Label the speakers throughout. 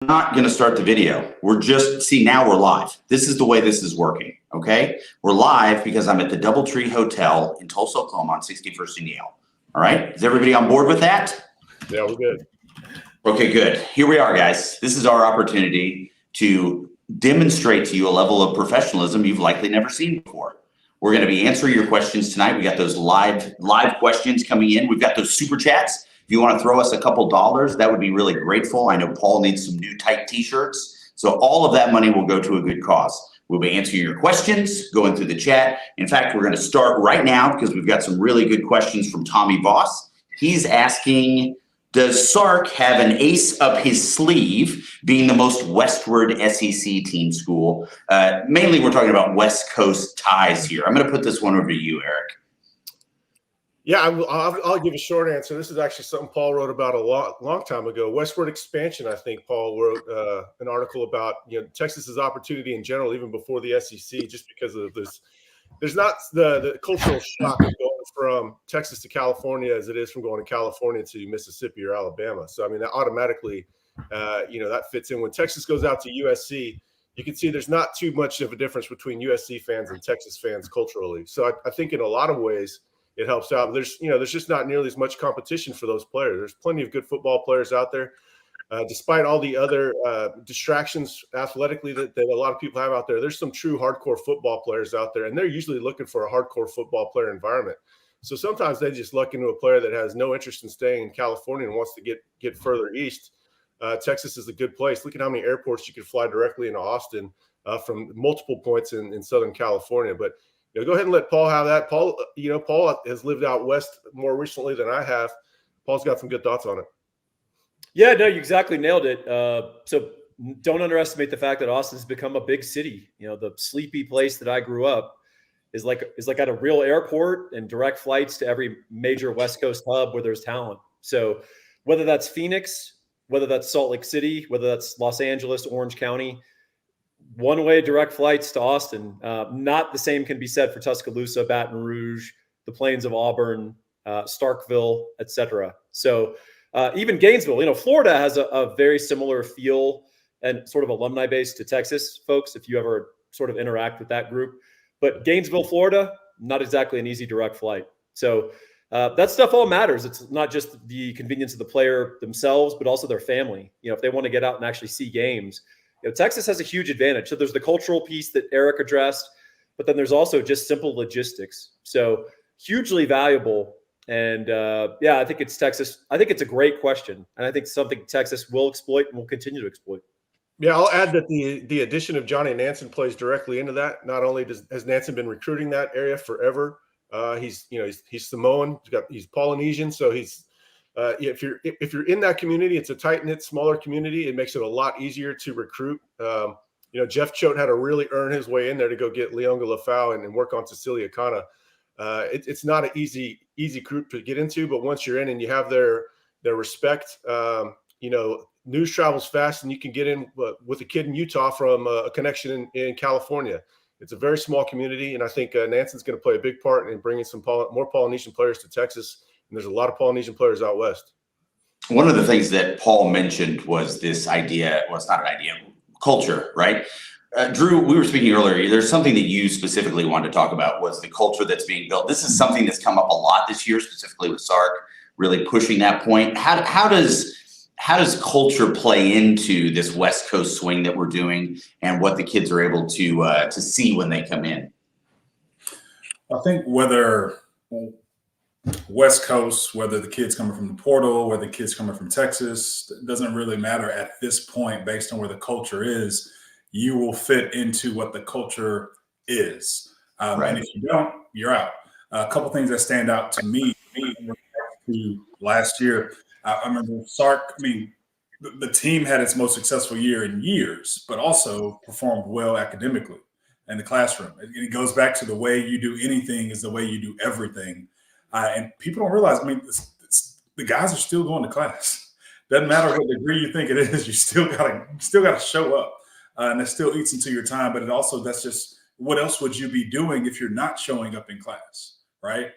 Speaker 1: not going to start the video. Now we're live. This is the way this is working. Okay. We're live because I'm at the Doubletree Hotel in Tulsa, Oklahoma on 61st and Yale. All right. Is everybody on board with that?
Speaker 2: Yeah, we're good.
Speaker 1: Okay, good. Here we are, guys. This is our opportunity to demonstrate to you a level of professionalism you've likely never seen before. We're going to be answering your questions tonight. We got those live questions coming in. We've got those super chats. If you want to throw us a couple dollars, that would be really grateful. I know Paul needs some new tight t-shirts. So all of that money will go to a good cause. We'll be answering your questions, going through the chat. In fact, we're going to start right now because we've got some really good questions from Tommy Voss. He's asking, does Sark have an ace up his sleeve, being the most westward SEC team school? Mainly, we're talking about West Coast ties here. I'm going to put this one over to you, Eric.
Speaker 2: Yeah, I'll give a short answer. This is actually something Paul wrote about a long time ago. Westward expansion, I think Paul wrote an article about, Texas's opportunity in general, even before the SEC, just because of this. There's not the cultural shock of going from Texas to California as it is from going to California to Mississippi or Alabama. So, I mean, that automatically, that fits in. When Texas goes out to USC, you can see there's not too much of a difference between USC fans and Texas fans culturally. So I think in a lot of ways, it helps out. There's just not nearly as much competition for those players. There's plenty of good football players out there, despite all the other distractions athletically that a lot of people have out there. There's some true hardcore football players out there, and they're usually looking for a hardcore football player environment. So sometimes they just luck into a player that has no interest in staying in California and wants to get further east. Texas is a good place. Look at how many airports you could fly directly into Austin from multiple points in Southern California. But go ahead and let Paul have that. Paul has lived out west more recently than I have. Paul's got some good thoughts on it.
Speaker 3: Yeah, no, you exactly nailed it. So don't underestimate the fact that Austin's become a big city. The sleepy place that I grew up is like at a real airport and direct flights to every major West Coast hub where there's talent. So whether that's Phoenix, whether that's Salt Lake City, whether that's Los Angeles, Orange County, one-way direct flights to Austin. Not the same can be said for Tuscaloosa, Baton Rouge, the Plains of Auburn, Starkville, etc. So even Gainesville, Florida has a very similar feel and sort of alumni base to Texas folks, if you ever sort of interact with that group. But Gainesville, Florida, not exactly an easy direct flight. So that stuff all matters. It's not just the convenience of the player themselves, but also their family. If they want to get out and actually see games, Texas has a huge advantage. So there's the cultural piece that Eric addressed, but then there's also just simple logistics. So hugely valuable. And I think it's Texas. I think it's a great question. And I think something Texas will exploit and will continue to exploit.
Speaker 2: Yeah, I'll add that the addition of Johnny Nansen plays directly into that. Not only has Nansen been recruiting that area forever, he's Samoan, he's Polynesian, so he's if you're in that community, it's a tight-knit, smaller community. It makes it a lot easier to recruit. Jeff Choate had to really earn his way in there to go get Leonga Lafau and work on Cecilia Kana. It's not an easy group to get into, but once you're in and you have their respect, news travels fast, and you can get in with a kid in Utah from a connection in California. It's a very small community, and I think Nansen's going to play a big part in bringing some more Polynesian players to Texas. And there's a lot of Polynesian players out west.
Speaker 1: One of the things that Paul mentioned was this idea. Well, it's not an idea. Culture, right? Drew, we were speaking earlier. There's something that you specifically wanted to talk about was the culture that's being built. This is something that's come up a lot this year, specifically with Sark, really pushing that point. How does culture play into this West Coast swing that we're doing and what the kids are able to see when they come in?
Speaker 4: I think whether West Coast, whether the kids coming from the portal, whether the kids coming from Texas, it doesn't really matter at this point based on where the culture is. You will fit into what the culture is. Right. And if you don't, you're out. A couple things that stand out to me last year, I remember Sark, the team had its most successful year in years, but also performed well academically in the classroom. It goes back to the way you do anything is the way you do everything. And people don't realize, the guys are still going to class. Doesn't matter what degree you think it is, you still gotta show up. And that still eats into your time, but that's just, what else would you be doing if you're not showing up in class, right?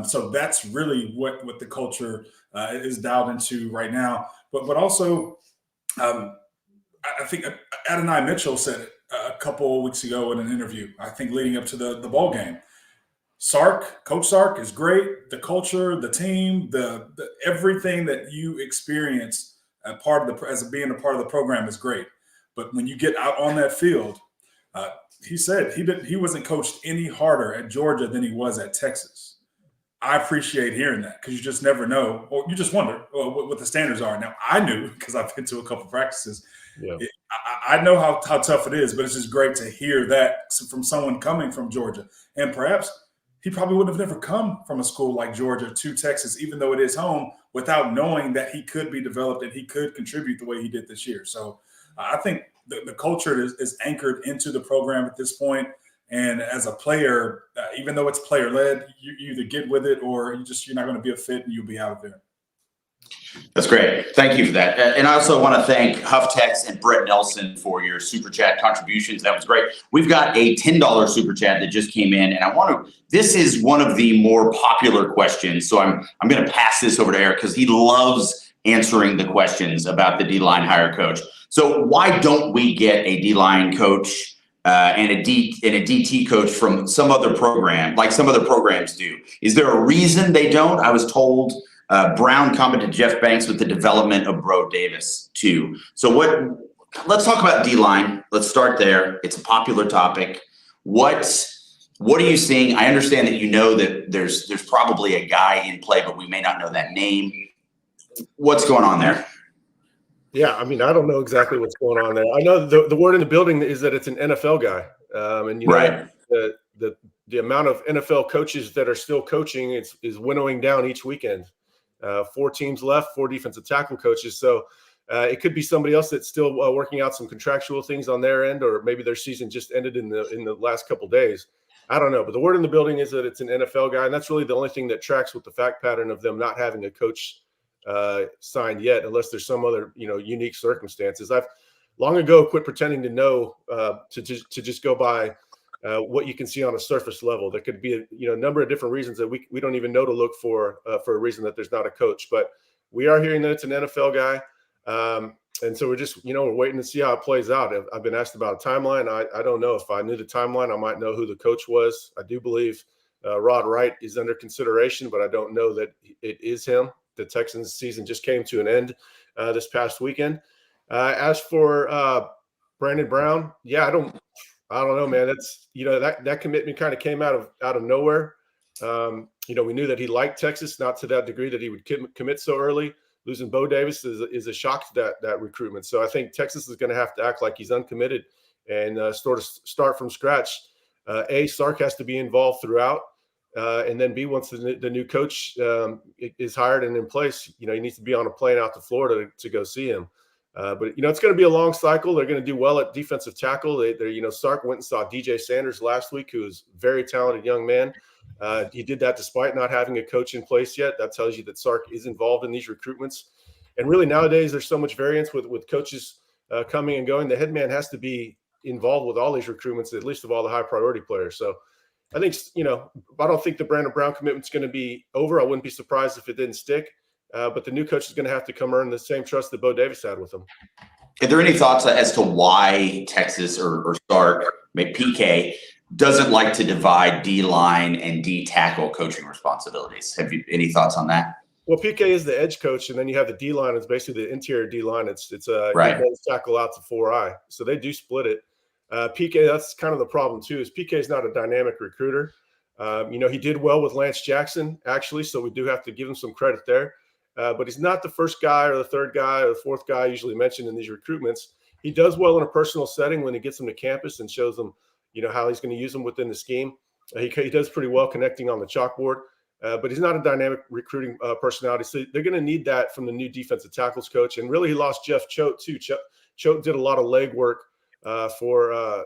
Speaker 4: So that's really what the culture is dialed into right now. But also, I think Adonai Mitchell said it a couple of weeks ago in an interview, I think leading up to the ball game. Coach Sark is great. The culture, the team, the everything that you experience as being a part of the program is great. But when you get out on that field, he said he wasn't coached any harder at Georgia than he was at Texas. I appreciate hearing that because you just never know, or you just wonder what the standards are. Now, I knew because I've been to a couple practices. Yeah. I know how tough it is, but it's just great to hear that from someone coming from Georgia. And perhaps he probably would have never come from a school like Georgia to Texas, even though it is home, without knowing that he could be developed and he could contribute the way he did this year. So I think the culture is anchored into the program at this point. And as a player, even though it's player-led, you either get with it or you're not going to be a fit and you'll be out of there.
Speaker 1: That's great. Thank you for that. And I also want to thank HuffTex and Brett Nelson for your Super Chat contributions. That was great. We've got a $10 Super Chat that just came in, and this is one of the more popular questions. So I'm going to pass this over to Eric because he loves answering the questions about the D-line hire coach. So why don't we get a D-line coach and a DT coach from some other program, like some other programs do? Is there a reason they don't? I was told Brown commented Jeff Banks with the development of Bro Davis too. So let's talk about D-line. Let's start there. It's a popular topic. What are you seeing? I understand that you know that there's probably a guy in play, but we may not know that name. What's going on there?
Speaker 2: Yeah, I mean, I don't know exactly what's going on there. I know the word in the building is that it's an NFL guy. And you know,
Speaker 1: right.
Speaker 2: The amount of NFL coaches that are still coaching is winnowing down each weekend. 4 teams left, 4 defensive tackle coaches. So it could be somebody else that's still working out some contractual things on their end, or maybe their season just ended in the last couple of days. I don't know. But the word in the building is that it's an NFL guy, and that's really the only thing that tracks with the fact pattern of them not having a coach signed yet, unless there's some other unique circumstances. I've long ago quit pretending to know to just go by what you can see on a surface level. There could be a number of different reasons that we don't even know to look for a reason that there's not a coach. But we are hearing that it's an NFL guy, and so we're just we're waiting to see how it plays out. I've been asked about a timeline. I don't know. If I knew the timeline, I might know who the coach was. I do believe Rod Wright is under consideration, but I don't know that it is him. The Texans season just came to an end this past weekend. As for Brandon Brown, yeah, I don't know, man. That's that commitment kind of came out of nowhere. We knew that he liked Texas, not to that degree that he would commit so early. Losing Bo Davis is a shock to that recruitment. So I think Texas is going to have to act like he's uncommitted and sort of start from scratch. Sark has to be involved throughout. And then B, once the new coach is hired and in place, he needs to be on a plane out to Florida to go see him. But it's going to be a long cycle. They're going to do well at defensive tackle. Sark went and saw DJ Sanders last week, who is a very talented young man. He did that despite not having a coach in place yet. That tells you that Sark is involved in these recruitments. And really nowadays, there's so much variance with coaches coming and going. The head man has to be involved with all these recruitments, at least of all the high priority players. So I think, I don't think the Brandon Brown commitment's going to be over. I wouldn't be surprised if it didn't stick. But the new coach is going to have to come earn the same trust that Bo Davis had with him.
Speaker 1: Are there any thoughts as to why Texas or Sark, PK, doesn't like to divide D-line and D-tackle coaching responsibilities? Have you any thoughts on that?
Speaker 2: Well, PK is the edge coach, and then you have the D-line. It's basically the interior D-line. It's
Speaker 1: right.
Speaker 2: Tackle out to 4-eye. So they do split it. PK, that's kind of the problem too, is PK is not a dynamic recruiter. He did well with Lance Jackson, actually, so we do have to give him some credit there. But he's not the first guy or the third guy or the fourth guy usually mentioned in these recruitments. He does well in a personal setting when he gets them to campus and shows them, how he's going to use them within the scheme. He does pretty well connecting on the chalkboard, but he's not a dynamic recruiting personality. So they're going to need that from the new defensive tackles coach. And really, he lost Jeff Choate too. Choate did a lot of legwork for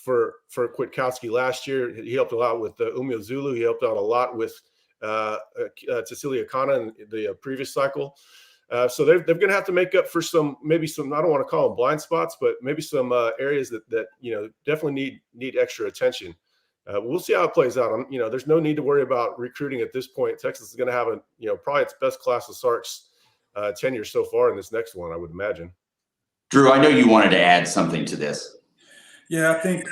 Speaker 2: Kwiatkowski last year. He helped a lot with Umio Zulu. He helped out a lot with Cecilia Kana in the previous cycle. So they're going to have to make up for maybe some, I don't want to call them blind spots, but maybe some areas that definitely need extra attention. We'll see how it plays out. There's no need to worry about recruiting at this point. Texas is going to have probably its best class of Sarks tenure so far in this next one, I would imagine.
Speaker 1: Drew, I know you wanted to add something to this.
Speaker 4: Yeah, I think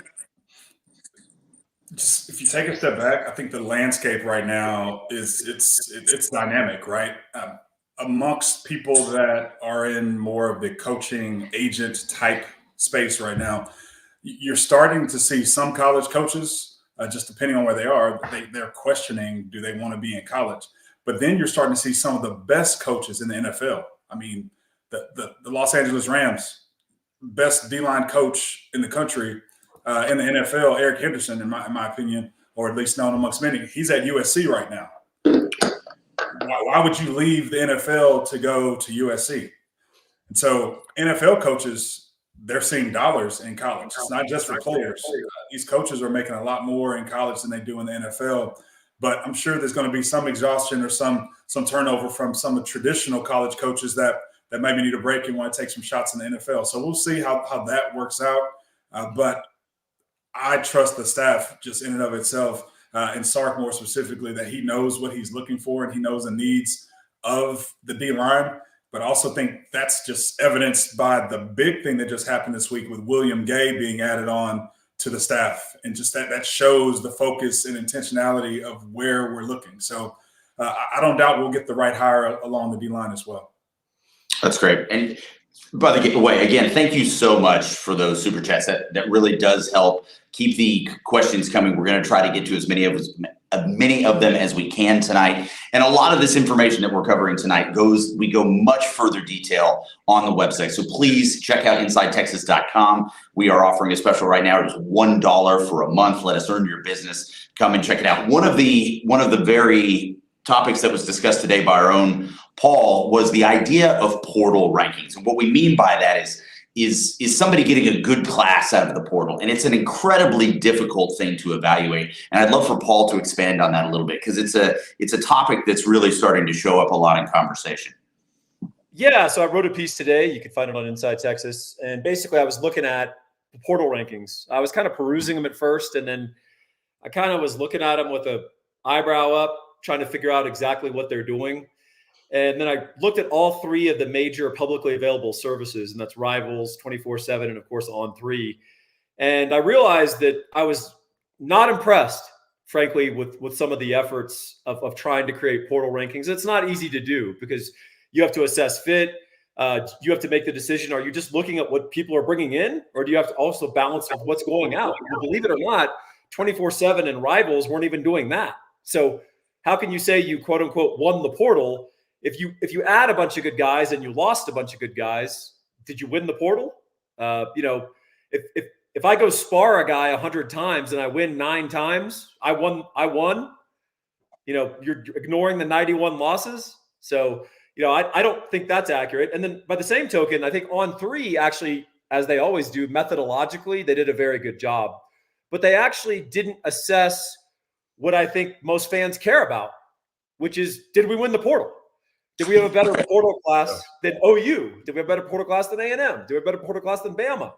Speaker 4: just if you take a step back, I think the landscape right now it's dynamic, right? Amongst people that are in more of the coaching agent type space right now, you're starting to see some college coaches, just depending on where they are, they're questioning, do they want to be in college? But then you're starting to see some of the best coaches in the NFL. I mean, the Los Angeles Rams, best D-line coach in the country, in the NFL, Eric Henderson, in my opinion, or at least known amongst many, he's at USC right now. Why would you leave the NFL to go to USC? And so NFL coaches, they're seeing dollars in college. It's not just for players. These coaches are making a lot more in college than they do in the NFL. But I'm sure there's going to be some exhaustion or some turnover from some of the traditional college coaches that maybe need a break and want to take some shots in the NFL. So we'll see how that works out. But I trust the staff just in and of itself, and Sark more specifically, that he knows what he's looking for and he knows the needs of the D-line. But I also think that's just evidenced by the big thing that just happened this week with William Gay being added on to the staff. And just that shows the focus and intentionality of where we're looking. So I don't doubt we'll get the right hire along the D-line as well.
Speaker 1: That's great. And by the way, again, thank you so much for those super chats. That really does help keep the questions coming. We're going to try to get to as many of them as we can tonight. And a lot of this information that we're covering tonight we go much further detail on the website. So please check out InsideTexas.com. We are offering a special right now. It's $1 for a month. Let us earn your business. Come and check it out. One of the very topics that was discussed today by our own Paul was the idea of portal rankings. And what we mean by that is somebody getting a good class out of the portal. And it's an incredibly difficult thing to evaluate. And I'd love for Paul to expand on that a little bit, because it's a topic that's really starting to show up a lot in conversation.
Speaker 3: Yeah, so I wrote a piece today. You can find it on Inside Texas. And basically I was looking at the portal rankings. I was kind of perusing them at first, and then I kind of was looking at them with an eyebrow up, trying to figure out exactly what they're doing. And then I looked at all three of the major publicly available services, and that's Rivals, 24/7, and of course On3. And I realized that I was not impressed, frankly, with some of the efforts of trying to create portal rankings. It's not easy to do because you have to assess fit. You have to make the decision. Are you just looking at what people are bringing in, or do you have to also balance with what's going out? And believe it or not, 24/7 and Rivals weren't even doing that. So how can you say you quote unquote won the portal if you add a bunch of good guys and you lost a bunch of good guys? Did you win the portal? If I go spar a guy 100 times and I win 9 times, I won. You're ignoring the 91 losses. So I don't think that's accurate. And then by the same token, I think On3 actually, as they always do, methodologically, they did a very good job. But they actually didn't assess what I think most fans care about, which is, did we win the portal? Did we have a better portal class than OU? Did we have a better portal class than A&M? Did we have a better portal class than Bama?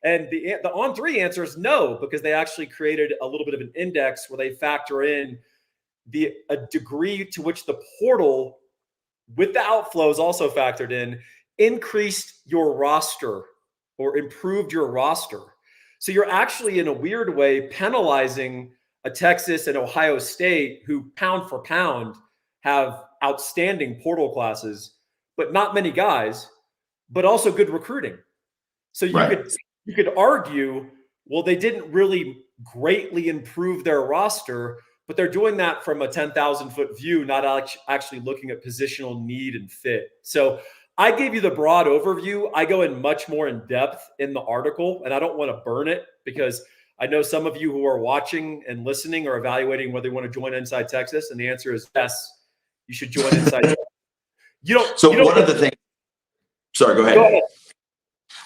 Speaker 3: And the On3 answer is no, because they actually created a little bit of an index where they factor in a degree to which the portal, with the outflows also factored in, increased your roster or improved your roster. So you're actually, in a weird way, penalizing a Texas and Ohio State who, pound for pound, have outstanding portal classes, but not many guys, but also good recruiting. So you could argue, well, they didn't really greatly improve their roster, but they're doing that from a 10,000-foot view, not actually looking at positional need and fit. So I gave you the broad overview. I go in much more in depth in the article, and I don't want to burn it because I know some of you who are watching and listening are evaluating whether you want to join Inside Texas, and the answer is yes. You should join Inside Texas.
Speaker 1: One of the things. Sorry, go ahead.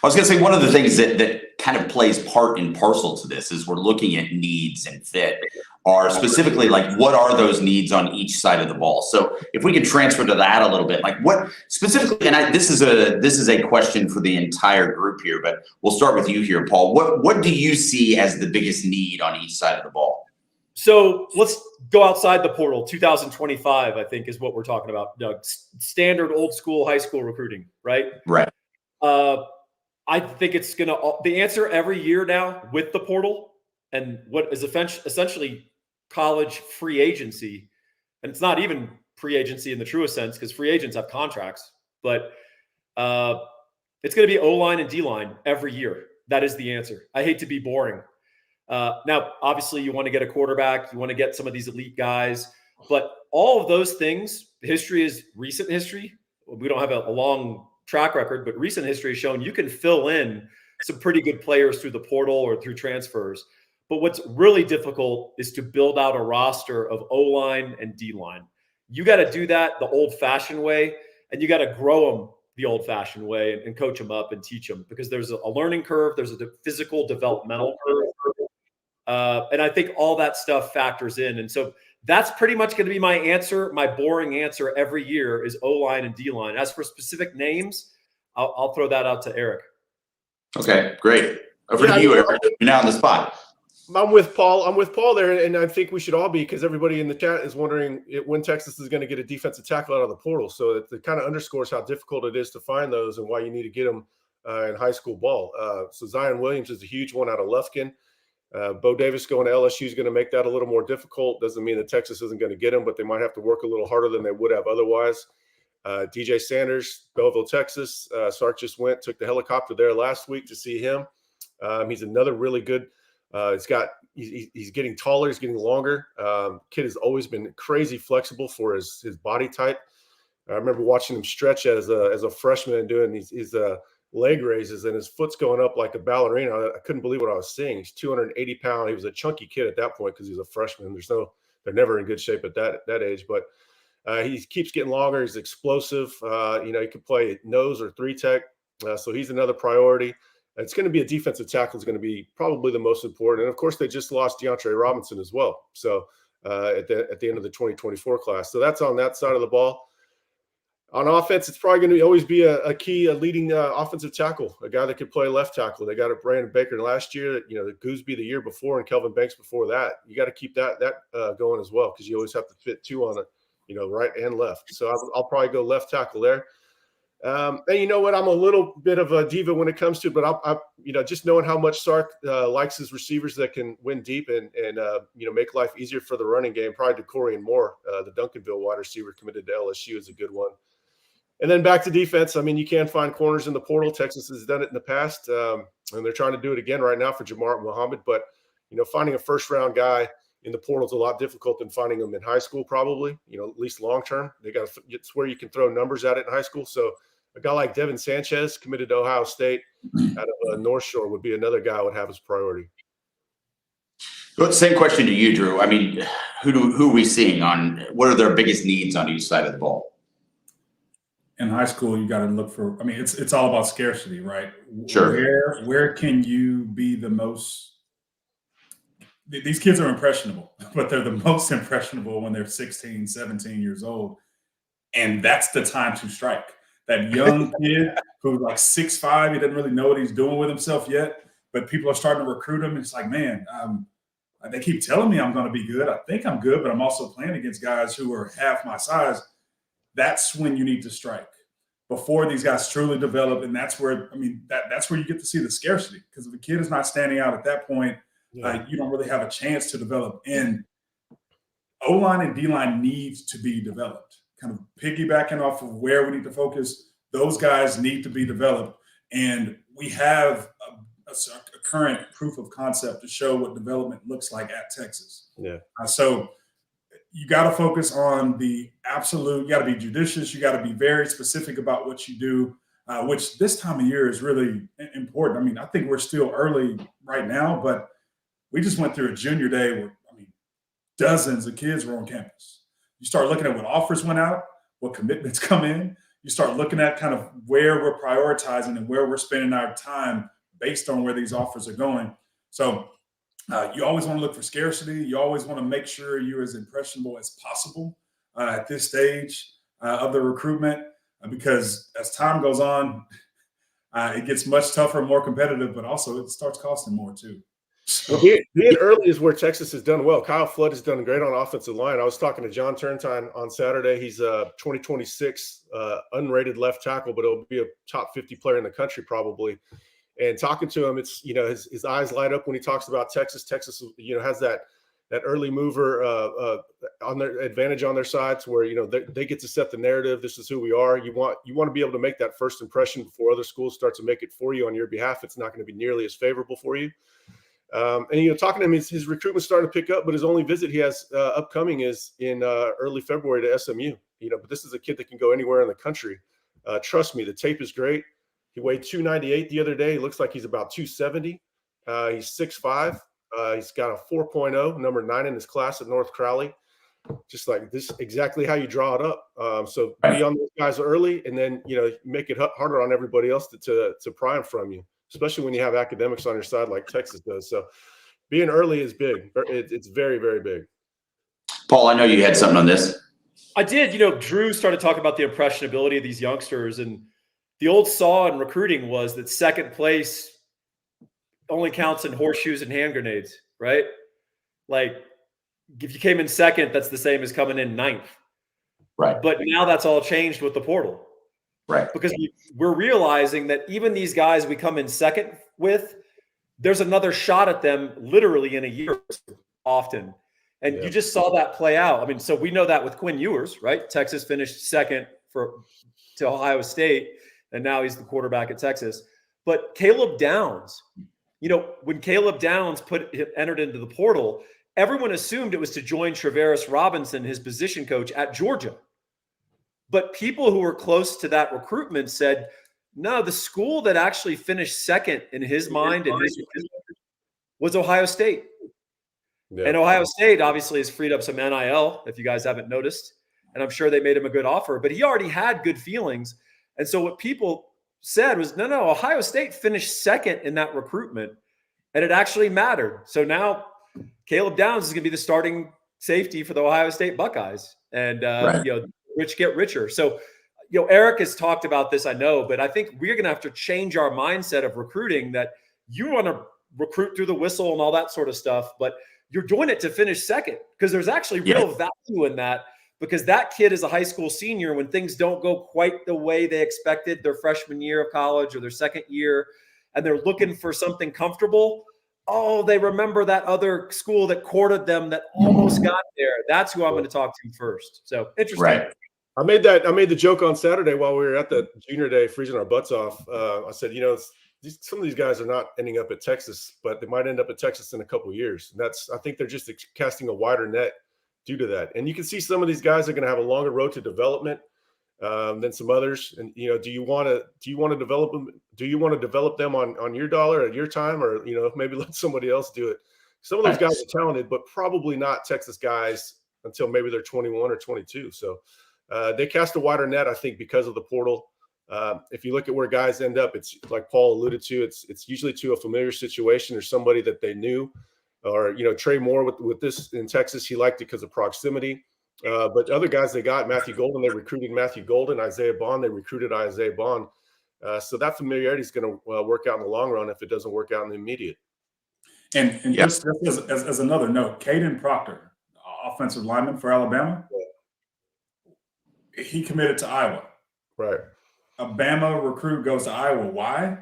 Speaker 1: I was going to say, one of the things that kind of plays part and parcel to this is we're looking at needs and fit, are specifically like, what are those needs on each side of the ball? So if we can transfer to that a little bit, like what specifically, and this is a question for the entire group here, but we'll start with you here, Paul. What do you see as the biggest need on each side of the ball?
Speaker 3: So let's go outside the portal. 2025, I think, is what we're talking about, Doug. Standard old school high school recruiting, right?
Speaker 1: Right.
Speaker 3: I think it's going to the answer every year now with the portal and what is essentially college free agency. And it's not even free agency in the truest sense because free agents have contracts, but it's going to be O-line and D-line every year. That is the answer. I hate to be boring. Now, obviously, you want to get a quarterback. You want to get some of these elite guys. But all of those things, history is recent history. We don't have a long track record, but recent history has shown you can fill in some pretty good players through the portal or through transfers. But what's really difficult is to build out a roster of O-line and D-line. You got to do that the old-fashioned way, and you got to grow them the old-fashioned way and coach them up and teach them because there's a learning curve, there's a physical developmental curve, and I think all that stuff factors in. And so that's pretty much going to be my answer. My boring answer every year is O-line and D-line. As for specific names, I'll throw that out to Eric.
Speaker 1: Okay, great. Over to you, Eric. You're now on the spot.
Speaker 2: I'm with Paul there, and I think we should all be because everybody in the chat is wondering when Texas is going to get a defensive tackle out of the portal. So it kind of underscores how difficult it is to find those and why you need to get them in high school ball. So Zion Williams is a huge one out of Lufkin. Bo Davis going to LSU is going to make that a little more difficult. Doesn't mean that Texas isn't going to get him, but they might have to work a little harder than they would have otherwise. DJ Sanders, Belleville, Texas. Sark just took the helicopter there last week to see him. He's another really good. He's getting taller. He's getting longer. Kid has always been crazy flexible for his body type. I remember watching him stretch as a freshman and doing his leg raises, and his foot's going up like a ballerina. I couldn't believe what I was seeing. He's 280 pounds. He was a chunky kid at that point because he's a freshman. They're never in good shape at that age, but he keeps getting longer. He's explosive. He can play nose or 3-tech. So he's another priority. It's going to be a defensive tackle is going to be probably the most important. And of course, they just lost DeAndre Robinson as well. So at the end of the 2024 class. So that's on that side of the ball. On offense, it's probably going to always be a leading offensive tackle, a guy that could play left tackle. They got a Brandon Baker last year, the Gooseby the year before, and Kelvin Banks before that. You got to keep that going as well because you always have to fit two on it, right and left. So I'll probably go left tackle there. And you know what? I'm a little bit of a diva when it comes to, but I just knowing how much Sark likes his receivers that can win deep and make life easier for the running game. Probably DeCorian Moore, the Duncanville wide receiver committed to LSU, is a good one. And then back to defense. I mean, you can find corners in the portal. Texas has done it in the past, and they're trying to do it again right now for Jamar Muhammad. But finding a first-round guy in the portal is a lot difficult than finding them in high school. Probably, at least long term. It's where you can throw numbers at it in high school. So a guy like Devin Sanchez, committed to Ohio State out of North Shore, would be another guy I would have as priority.
Speaker 1: Well, same question to you, Drew. I mean, who are we seeing on what are their biggest needs on each side of the ball?
Speaker 4: In high school, you got to look for. I mean, it's all about scarcity, right?
Speaker 1: Sure.
Speaker 4: Where can you be the most? These kids are impressionable, but they're the most impressionable when they're 16, 17 years old, and that's the time to strike. That young kid who's like 6'5", he doesn't really know what he's doing with himself yet, but people are starting to recruit him. It's like, man, they keep telling me I'm going to be good. I think I'm good, but I'm also playing against guys who are half my size. That's when you need to strike before these guys truly develop. And that's where, that's where you get to see the scarcity, because if a kid is not standing out at that point, you don't really have a chance to develop. And O-line and D-line needs to be developed. Kind of piggybacking off of where we need to focus, those guys need to be developed. And we have a current proof of concept to show what development looks like at Texas.
Speaker 2: Yeah.
Speaker 4: So you got to focus on the absolute, you got to be judicious. You got to be very specific about what you do, which this time of year is really important. I mean, I think we're still early right now, but we just went through a junior day where, dozens of kids were on campus. You start looking at what offers went out, what commitments come in. You start looking at kind of where we're prioritizing and where we're spending our time based on where these offers are going. So you always want to look for scarcity. You always want to make sure you're as impressionable as possible at this stage of the recruitment, because as time goes on, it gets much tougher, more competitive, but also it starts costing more too.
Speaker 2: Well, being early is where Texas has done well. Kyle Flood has done great on offensive line. I was talking to John Turntine on Saturday. He's a 2026 unrated left tackle, but he'll be a top 50 player in the country probably. And talking to him, it's, his eyes light up when he talks about Texas. Texas, has that early mover on their advantage on their side, to where they get to set the narrative. This is who we are. You want to be able to make that first impression before other schools start to make it for you on your behalf. It's not going to be nearly as favorable for you. And talking to him, his recruitment's starting to pick up, but his only visit he has upcoming is in early February to SMU. But this is a kid that can go anywhere in the country. Trust me, the tape is great. He weighed 298 the other day. He looks like he's about 270. He's 6'5". He's got a 4.0, number 9 in his class at North Crowley. Just like this, exactly how you draw it up. So be on those guys early, and then make it harder on everybody else to pry them from you, especially when you have academics on your side like Texas does. So being early is big. It's very, very big.
Speaker 1: Paul, I know you had something on this.
Speaker 3: I did. Drew started talking about the impressionability of these youngsters, and the old saw in recruiting was that second place only counts in horseshoes and hand grenades, right? Like, if you came in second, that's the same as coming in ninth.
Speaker 1: Right.
Speaker 3: But now that's all changed with the portal.
Speaker 1: Right.
Speaker 3: Because we're realizing that even these guys we come in second with, there's another shot at them literally in a year often. And you just saw that play out. I mean, so we know that with Quinn Ewers, right? Texas finished second to Ohio State, and now he's the quarterback at Texas. But Caleb Downs, when Caleb Downs entered into the portal, everyone assumed it was to join Travaris Robinson, his position coach at Georgia. But people who were close to that recruitment said, no, the school that actually finished second in his mind was Ohio State. Yeah. And Ohio State obviously has freed up some NIL, if you guys haven't noticed. And I'm sure they made him a good offer, but he already had good feelings. And so what people said was, no, Ohio State finished second in that recruitment, and it actually mattered. So now Caleb Downs is going to be the starting safety for the Ohio State Buckeyes, and rich get richer. So, Eric has talked about this, I know, but I think we're going to have to change our mindset of recruiting, that you want to recruit through the whistle and all that sort of stuff, but you're doing it to finish second, because there's actually real value in that, because that kid is a high school senior when things don't go quite the way they expected their freshman year of college or their second year, and they're looking for something comfortable. Oh, they remember that other school that courted them that almost got there. That's who I'm going to talk to first. So interesting.
Speaker 2: Right. I made the joke on Saturday while we were at the junior day, freezing our butts off. I said, some of these guys are not ending up at Texas, but they might end up at Texas in a couple of years. And I think they're just casting a wider net due to that. And you can see some of these guys are going to have a longer road to development than some others. And do you want to develop them? Do you want to develop them on your dollar at your time, or maybe let somebody else do it? Some of those guys are talented, but probably not Texas guys until maybe they're 21 or 22. So they cast a wider net, I think, because of the portal. If you look at where guys end up, it's like Paul alluded to. It's usually to a familiar situation or somebody that they knew. Or Trey Moore with this in Texas, he liked it because of proximity. But other guys they got, Matthew Golden, they recruited Matthew Golden. Isaiah Bond, they recruited Isaiah Bond. So that familiarity is going to work out in the long run if it doesn't work out in the immediate.
Speaker 4: And just as another note, Caden Proctor, offensive lineman for Alabama, he committed to Iowa.
Speaker 2: Right.
Speaker 4: A Bama recruit goes to Iowa. Why?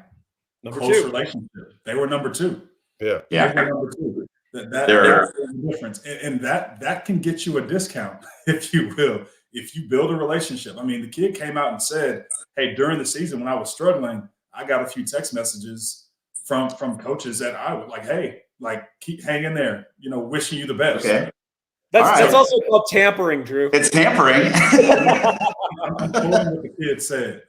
Speaker 4: Close relationship. They were number 2.
Speaker 2: Yeah.
Speaker 4: They were number 2. That's the difference. And that can get you a discount, if you will, if you build a relationship. I mean, the kid came out and said, hey, during the season when I was struggling, I got a few text messages from coaches at Iowa, like, hey, like, keep hanging there, wishing you the best.
Speaker 1: Okay.
Speaker 3: That's also called tampering, Drew.
Speaker 1: It's tampering.
Speaker 4: I'm quoting what the kid said.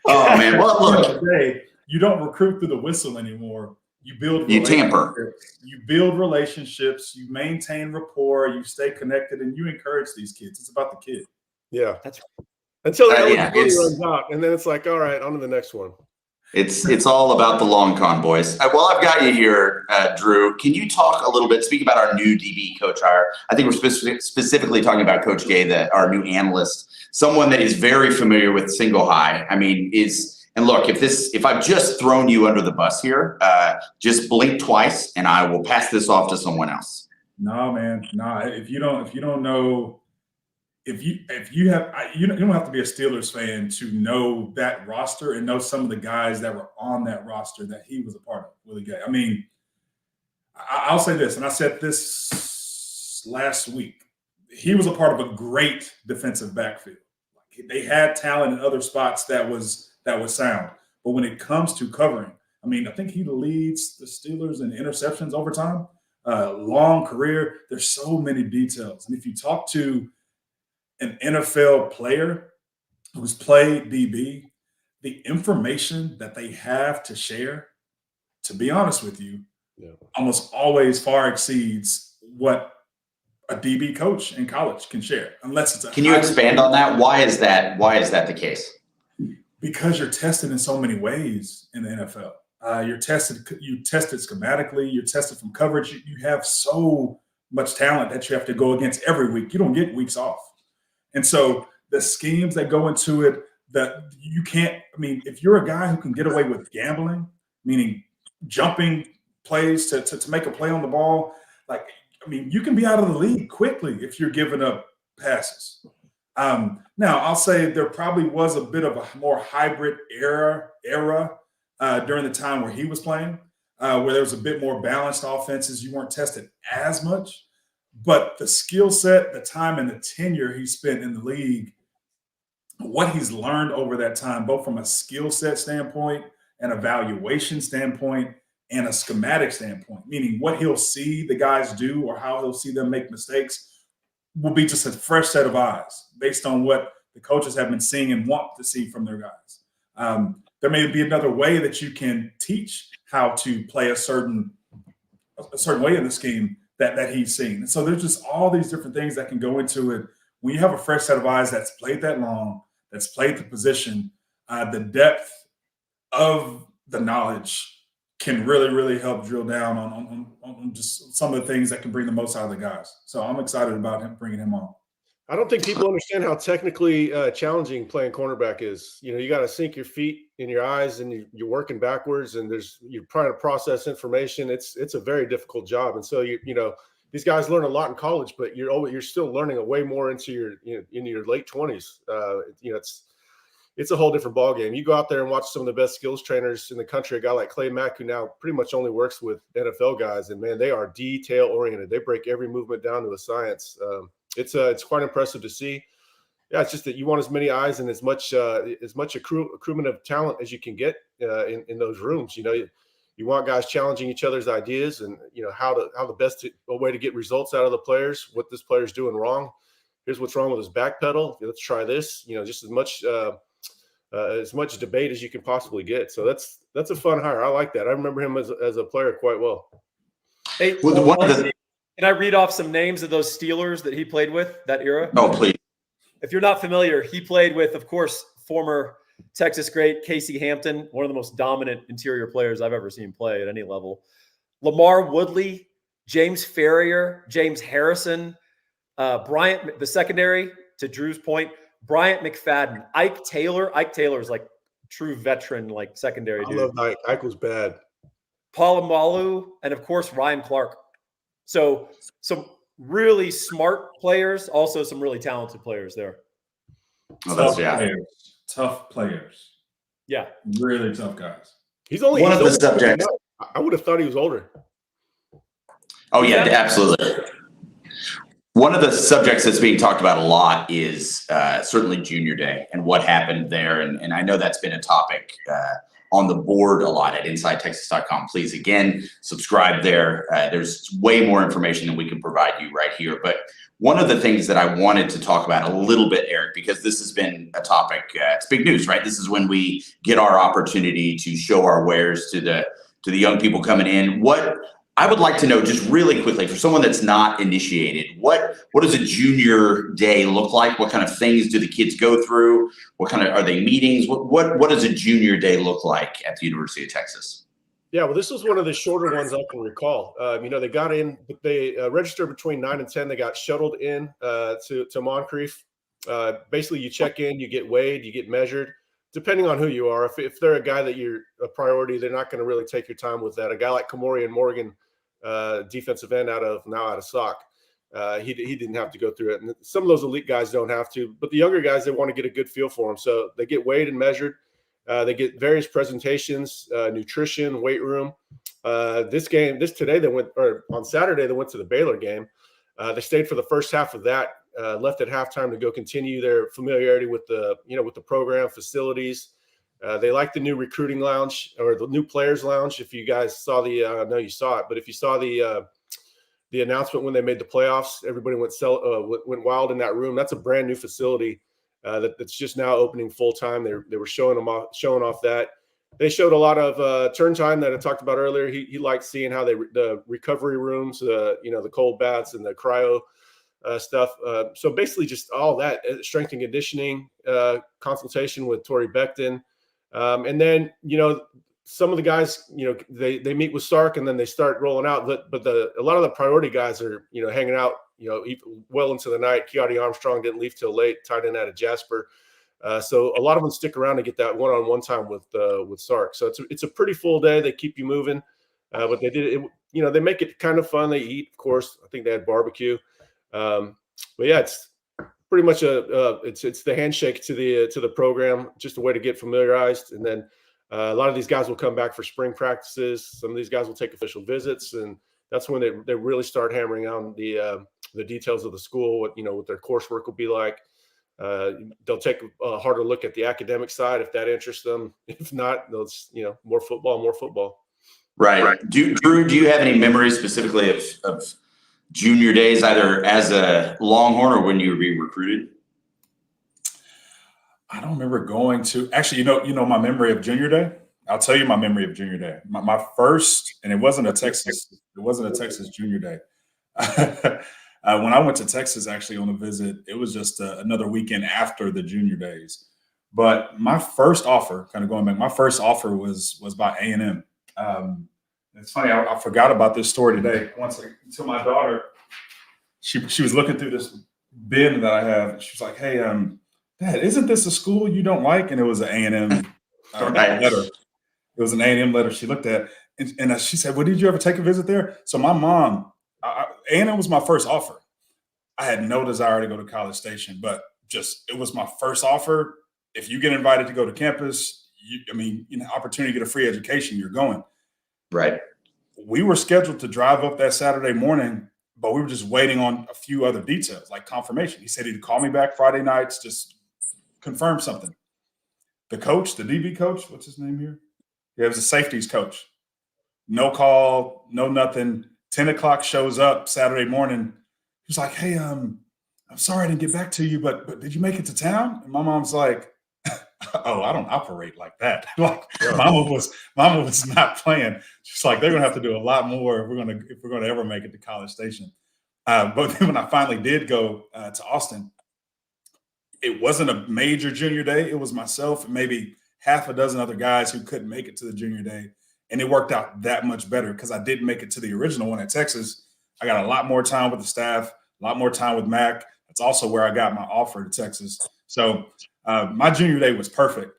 Speaker 1: Oh, man. Well, look.
Speaker 4: You don't recruit through the whistle anymore. You build
Speaker 1: relationships. You tamper.
Speaker 4: You build relationships. You maintain rapport. You stay connected, and you encourage these kids. It's about the kid.
Speaker 2: Yeah, that's right. Until the eligibility runs out, and then it's like, all right, on to the next one.
Speaker 1: It's all about the long con, boys. Well, I've got you here, Drew. Can you talk a little bit, speak about our new DB coach hire? I think we're specifically talking about Coach Gay, our new analyst, someone that is very familiar with single high. I mean, and look, if I've just thrown you under the bus here, just blink twice and I will pass this off to someone else.
Speaker 4: No, man. No, if you don't know if you have you don't have to be a Steelers fan to know that roster and know some of the guys that were on that roster that he was a part of. Willie Gay. I mean, I'll say this, and I said this last week. He was a part of a great defensive backfield. They had talent in other spots that was sound, but when it comes to covering, I mean, I think he leads the Steelers in interceptions over time. Long career. There's so many details, and if you talk to an NFL player who's played DB, the information that they have to share, to be honest with you, almost always far exceeds what a DB coach in college can share, unless it's a.
Speaker 1: Can you expand on that? Why is that? Why is that the case?
Speaker 4: Because you're tested in so many ways in the NFL. You tested schematically. You're tested from coverage. You have so much talent that you have to go against every week. You don't get weeks off. And so the schemes that go into it, that you can't, I mean, if you're a guy who can get away with gambling, meaning jumping plays to make a play on the ball, like, I mean, you can be out of the league quickly if you're giving up passes. Now, I'll say there probably was a bit of a more hybrid era during the time where he was playing, where there was a bit more balanced offenses. You weren't tested as much. But the skill set, the time, and the tenure he spent in the league, what he's learned over that time, both from a skill set standpoint, an evaluation standpoint, and a schematic standpoint, meaning what he'll see the guys do or how he'll see them make mistakes, will be just a fresh set of eyes based on what the coaches have been seeing and want to see from their guys. There may be another way that you can teach how to play a certain way in the scheme that he's seen. And so there's just all these different things that can go into it. When you have a fresh set of eyes that's played that long, that's played the position, the depth of the knowledge can really, really help drill down on just some of the things that can bring the most out of the guys. So I'm excited about bringing him on.
Speaker 2: I don't think people understand how technically challenging playing cornerback is. You know, you got to sink your feet in your eyes and you're working backwards and you're trying to process information. It's a very difficult job. And so, you know, these guys learn a lot in college, but you're still learning a way more into in your late 20s. You know, it's a whole different ballgame. You go out there and watch some of the best skills trainers in the country, a guy like Clay Mack, who now pretty much only works with NFL guys. And man, they are detail oriented. They break every movement down to a science. It's quite impressive to see. Yeah, it's just that you want as many eyes and as much accruement of talent as you can get in those rooms. You know, you want guys challenging each other's ideas and, you know, how the best way to get results out of the players, what this player's doing wrong. Here's what's wrong with his back pedal. Let's try this. You know, just as much debate as you can possibly get. So that's a fun hire. I like that. I remember him as a player quite well.
Speaker 3: Hey, can I read off some names of those Steelers that he played with that era?
Speaker 1: Oh, please.
Speaker 3: If you're not familiar, he played with, of course, former Texas great Casey Hampton, one of the most dominant interior players I've ever seen play at any level. Lamar Woodley, James Ferrier, James Harrison, Bryant, the secondary, to Drew's point, Bryant McFadden, Ike Taylor. Ike Taylor is like true veteran, like secondary dude.
Speaker 2: I love Ike. Ike was bad.
Speaker 3: Polamalu, and of course, Ryan Clark. So some really smart players, also some really talented players there.
Speaker 4: Tough players.
Speaker 3: Yeah.
Speaker 4: Really tough guys.
Speaker 2: He's only
Speaker 1: one of the subjects.
Speaker 2: I would have thought he was older.
Speaker 1: Oh, yeah, absolutely. One of the subjects that's being talked about a lot is certainly Junior Day and what happened there. And I know that's been a topic on the board a lot at InsideTexas.com. Please, again, subscribe there. There's way more information than we can provide you right here. But one of the things that I wanted to talk about a little bit, Eric, because this has been a topic, it's big news, right? This is when we get our opportunity to show our wares to the young people coming in. What I would like to know, just really quickly, for someone that's not initiated, what does a junior day look like? What kind of things do the kids go through? What kind of, are they meetings? What does a junior day look like at the University of Texas?
Speaker 2: Yeah, well, this was one of the shorter ones I can recall. You know, they got in, they registered between 9 and 10. They got shuttled in to Moncrief. Basically, you check in, you get weighed, you get measured. Depending on who you are, if they're a guy that you're a priority, they're not going to really take your time with that. A guy like Kamorian Morgan, defensive end out of SOC, He didn't have to go through it. And some of those elite guys don't have to, but the younger guys, they want to get a good feel for them. So they get weighed and measured. They get various presentations, nutrition, weight room. On Saturday, they went to the Baylor game. They stayed for the first half of that, left at halftime to go continue their familiarity with the program, facilities. They like the new recruiting lounge or the new players lounge. If you guys saw I know you saw it, but if you saw the announcement when they made the playoffs, everybody went wild in that room. That's a brand new facility that's just now opening full time. They were showing off that. They showed a lot of turn time that I talked about earlier. He liked seeing how the recovery rooms, the cold baths and the cryo stuff. So basically just all that strength and conditioning consultation with Tori Becton. And then, some of the guys, they meet with Sark and then they start rolling out. But a lot of the priority guys are, hanging out, well into the night. Keati Armstrong didn't leave till late, tight end out of Jasper. So a lot of them stick around to get that one-on-one time with Sark. So it's a pretty full day. They keep you moving, but they did it. They make it kind of fun. They eat, of course. I think they had barbecue. But yeah, it's pretty much it's the handshake to the program, just a way to get familiarized. And then a lot of these guys will come back for spring practices. Some of these guys will take official visits, and that's when they really start hammering on the details of the school, what their coursework will be like. They'll take a harder look at the academic side if that interests them. If not, they'll more football.
Speaker 1: Right. Drew, do you have any memories specifically of junior days, either as a Longhorn or when you were being recruited?
Speaker 4: I don't remember going to actually, my memory of junior day. I'll tell you my memory of junior day. My first, and it wasn't a Texas junior day. When I went to Texas, actually on a visit, it was just another weekend after the junior days. But my first offer, kind of going back, my first offer was by A&M. It's funny, I forgot about this story today. Until my daughter, she was looking through this bin that I have, and she was like, "Hey, Dad, isn't this a school you don't like?" And it was an A&M letter. It was an A&M letter she looked at, and she said, "Well, did you ever take a visit there?" So my mom, A&M was my first offer. I had no desire to go to College Station, but it was my first offer. If you get invited to go to campus, opportunity to get a free education, you're going.
Speaker 1: Right.
Speaker 4: We were scheduled to drive up that Saturday morning, but we were just waiting on a few other details, like confirmation. He said he'd call me back Friday nights, just confirm something. The coach, the DB coach, what's his name here? Yeah, it was a safeties coach. No call, no nothing. 10 o'clock shows up Saturday morning. He was like, "Hey, I'm sorry I didn't get back to you, but did you make it to town?" And my mom's like, "Oh, I don't operate like that." Like Mama was not playing. She's like, "They're gonna have to do a lot more if we're gonna ever make it to College Station." But then when I finally did go to Austin, it wasn't a major junior day. It was myself and maybe half a dozen other guys who couldn't make it to the junior day. And it worked out that much better because I didn't make it to the original one at Texas. I got a lot more time with the staff, a lot more time with Mac. That's also where I got my offer to Texas. So my junior day was perfect,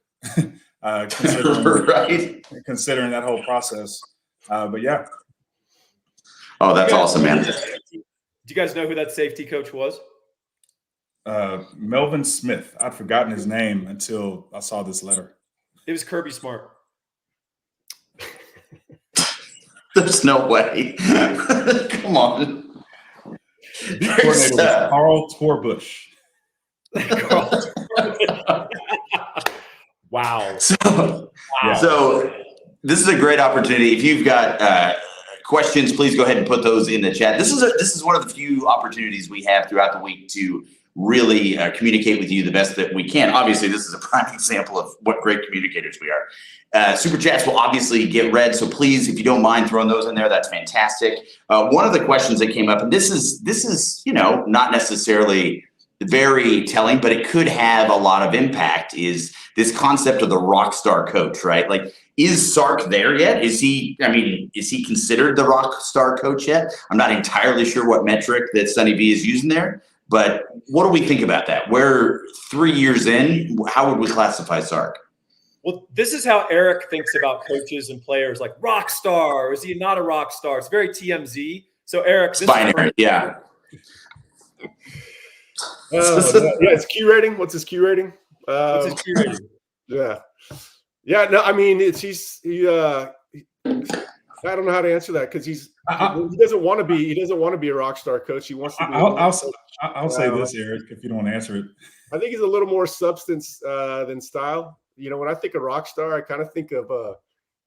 Speaker 4: considering that whole process. But yeah.
Speaker 1: Oh, that's awesome, man.
Speaker 3: Do you guys know who that safety coach was?
Speaker 4: Melvin Smith. I'd forgotten his name until I saw this letter.
Speaker 3: It was Kirby Smart.
Speaker 1: There's no way. Come on.
Speaker 4: The coordinator was Carl Torbush.
Speaker 3: Wow.
Speaker 1: So this is a great opportunity. If you've got questions, please go ahead and put those in the chat. This is one of the few opportunities we have throughout the week to really communicate with you the best that we can. Obviously, this is a prime example of what great communicators we are. Super chats will obviously get read, so please, if you don't mind throwing those in there, that's fantastic. One of the questions that came up, and this is not necessarily very telling, but it could have a lot of impact, is this concept of the rock star coach, right? Like, is Sark there yet? Is he considered the rock star coach yet? I'm not entirely sure what metric that Sonny V is using there, but what do we think about that? We're 3 years in. How would we classify Sark?
Speaker 3: Well, this is how Eric thinks about coaches and players, like rock star. Is he not a rock star? It's very TMZ. So Eric,
Speaker 1: Binary, yeah.
Speaker 2: It's Q rating. What's his Q rating?
Speaker 3: What's his Q rating?
Speaker 2: Yeah. No, I mean, I don't know how to answer that because he doesn't want to be. He doesn't want to be a rock star coach. He wants to be.
Speaker 4: I'll say this, Eric, if you don't want to answer it.
Speaker 2: I think he's a little more substance than style. When I think of rock star, I kind of think of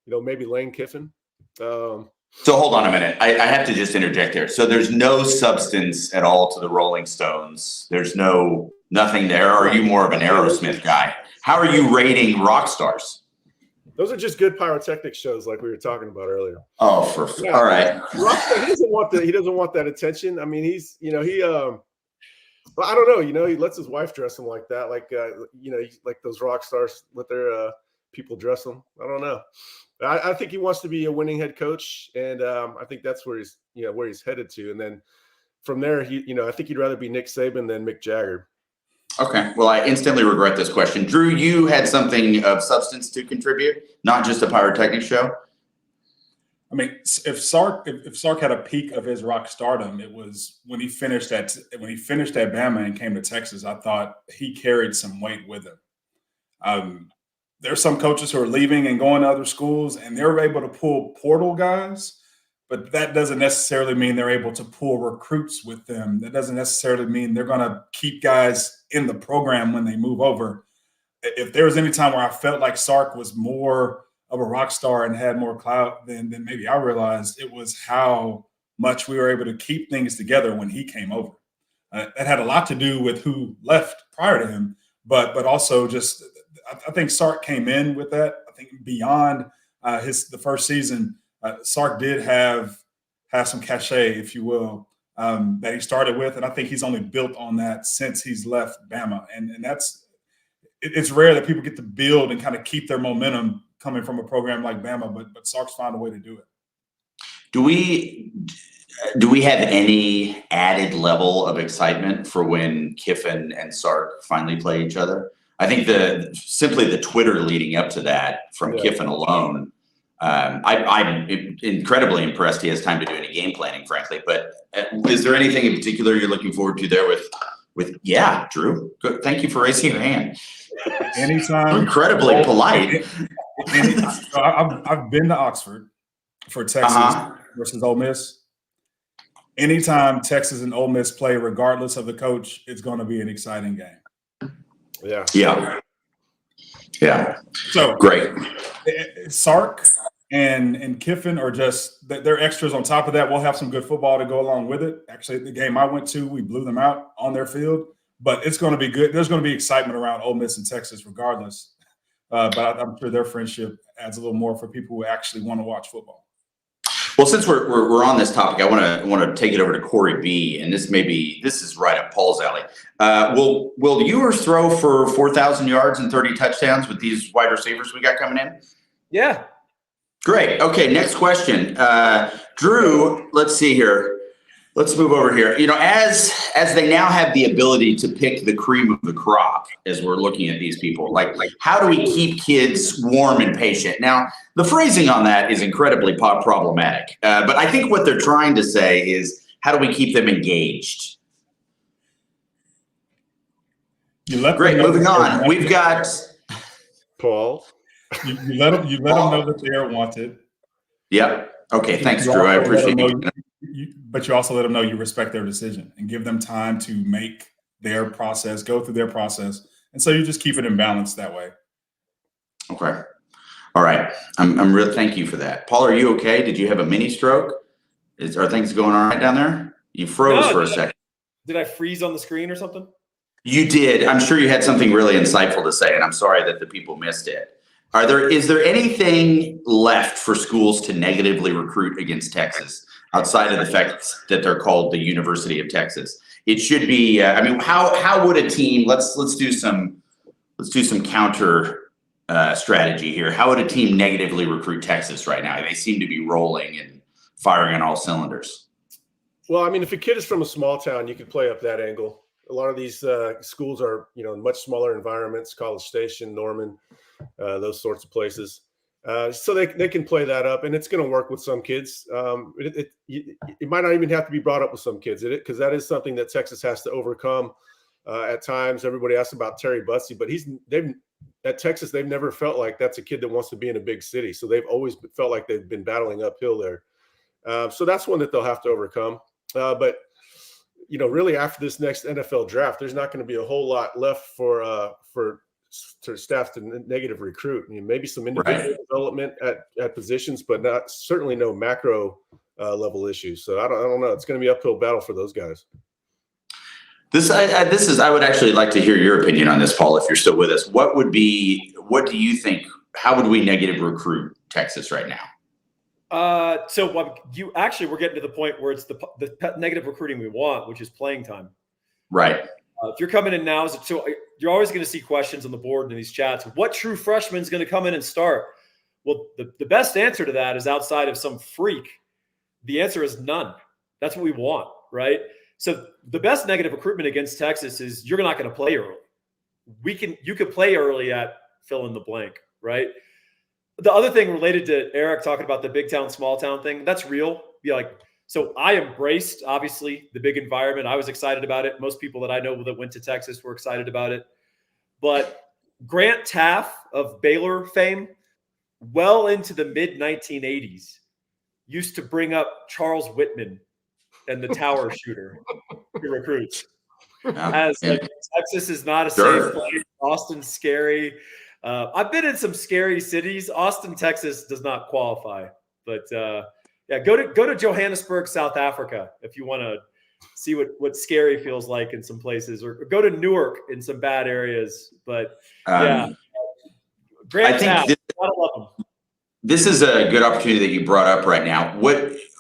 Speaker 2: maybe Lane Kiffin.
Speaker 1: So hold on a minute. I have to just interject there. So there's no substance at all to the Rolling Stones. There's nothing there. Or are you more of an Aerosmith guy? How are you rating rock stars?
Speaker 2: Those are just good pyrotechnic shows, like we were talking about earlier.
Speaker 1: Oh, all right.
Speaker 2: Rockstar, he doesn't want that attention. I mean, I don't know. He lets his wife dress him like that, like like those rock stars let their people dress them. I don't know. I think he wants to be a winning head coach, and I think that's where he's headed to. And then from there, I think he'd rather be Nick Saban than Mick Jagger.
Speaker 1: Okay. Well, I instantly regret this question. Drew, you had something of substance to contribute, not just a pyrotechnic show.
Speaker 4: I mean, if Sark had a peak of his rock stardom, it was when he finished at Bama and came to Texas. I thought he carried some weight with him. There's some coaches who are leaving and going to other schools, and they're able to pull portal guys, but that doesn't necessarily mean they're able to pull recruits with them. That doesn't necessarily mean they're going to keep guys in the program when they move over. If there was any time where I felt like Sark was more of a rock star and had more clout than maybe I realized, it was how much we were able to keep things together when he came over. That had a lot to do with who left prior to him, but also just I think Sark came in with that. I think beyond the first season, Sark did have some cachet, if you will, that he started with, and I think he's only built on that since he's left Bama, and it's rare that people get to build and kind of keep their momentum coming from a program like Bama, but Sark's found a way to do it.
Speaker 1: Do we have any added level of excitement for when Kiffin and Sark finally play each other? I think simply the Twitter leading up to that from Kiffin alone. I'm incredibly impressed he has time to do any game planning, frankly. But is there anything in particular you're looking forward to there with Drew? Good. Thank you for raising your hand.
Speaker 4: Anytime.
Speaker 1: Incredibly polite.
Speaker 4: I've been to Oxford for Texas versus Ole Miss. Anytime Texas and Ole Miss play, regardless of the coach, it's going to be an exciting game.
Speaker 1: Yeah.
Speaker 4: So
Speaker 1: great.
Speaker 4: Sark and Kiffin are just they're extras on top of that. We'll have some good football to go along with it. Actually, the game I went to, we blew them out on their field, but it's going to be good. There's going to be excitement around Ole Miss and Texas regardless. But I'm sure their friendship adds a little more for people who actually want to watch football.
Speaker 1: Well, since we're on this topic, I want to take it over to Corey B. And this is right up Paul's alley. Will Ewers throw for 4,000 yards and 30 touchdowns with these wide receivers we got coming in?
Speaker 3: Yeah.
Speaker 1: Great. Okay. Next question, Drew. Let's see here. Let's move over here. As they now have the ability to pick the cream of the crop, as we're looking at these people, like how do we keep kids warm and patient? Now, the phrasing on that is incredibly problematic, but I think what they're trying to say is how do we keep them engaged? Great. Moving on. We've got
Speaker 2: Paul.
Speaker 4: You let them know that they are wanted.
Speaker 1: Yep. Okay. Thanks, Drew. I appreciate it.
Speaker 4: But you also let them know you respect their decision and give them time to make their process, go through their process. And so you just keep it in balance that way.
Speaker 1: Okay. All right. I'm real. Thank you for that. Paul, are you okay? Did you have a mini stroke? Are things going all right down there? You froze for a second.
Speaker 3: Did I freeze on the screen or something?
Speaker 1: You did. I'm sure you had something really insightful to say, and I'm sorry that the people missed it. Is there anything left for schools to negatively recruit against Texas outside of the fact that they're called the University of Texas? It should be. How would a team? Let's do some counter strategy here. How would a team negatively recruit Texas right now? They seem to be rolling and firing on all cylinders.
Speaker 2: Well, I mean, if a kid is from a small town, you could play up that angle. A lot of these schools are, in much smaller environments, College Station, Norman, those sorts of places. So they can play that up, and it's going to work with some kids. It might not even have to be brought up with some kids, because that is something that Texas has to overcome at times. Everybody asks about Terry Bussey, but at Texas, they've never felt like that's a kid that wants to be in a big city. So they've always felt like they've been battling uphill there. So that's one that they'll have to overcome. But really after this next NFL draft, there's not going to be a whole lot left for staff to negative recruit. I mean, maybe some individual development at positions, but certainly no macro level issues. So I don't know. It's going to be an uphill battle for those guys.
Speaker 1: I would actually like to hear your opinion on this, Paul, if you're still with us. What do you think? How would we negative recruit Texas right now?
Speaker 3: So we're getting to the point where it's the negative recruiting we want, which is playing time.
Speaker 1: Right.
Speaker 3: If you're coming in now, so you're always going to see questions on the board in these chats. What true freshman is going to come in and start? Well, the best answer to that is outside of some freak. The answer is none. That's what we want, right? So the best negative recruitment against Texas is you're not going to play early. You could play early at fill in the blank, right? The other thing related to Eric talking about the big town, small town thing, that's real. So I embraced, obviously, the big environment. I was excited about it. Most people that I know that went to Texas were excited about it. But Grant Taff of Baylor fame, well into the mid-1980s, used to bring up Charles Whitman and the tower shooter to recruits. Texas is not a safe place. Austin's scary. I've been in some scary cities. Austin, Texas does not qualify. But go to Johannesburg, South Africa, if you want to see what scary feels like in some places, or go to Newark in some bad areas. But Grant Taft, gotta love him.
Speaker 1: This is a good opportunity that you brought up right now.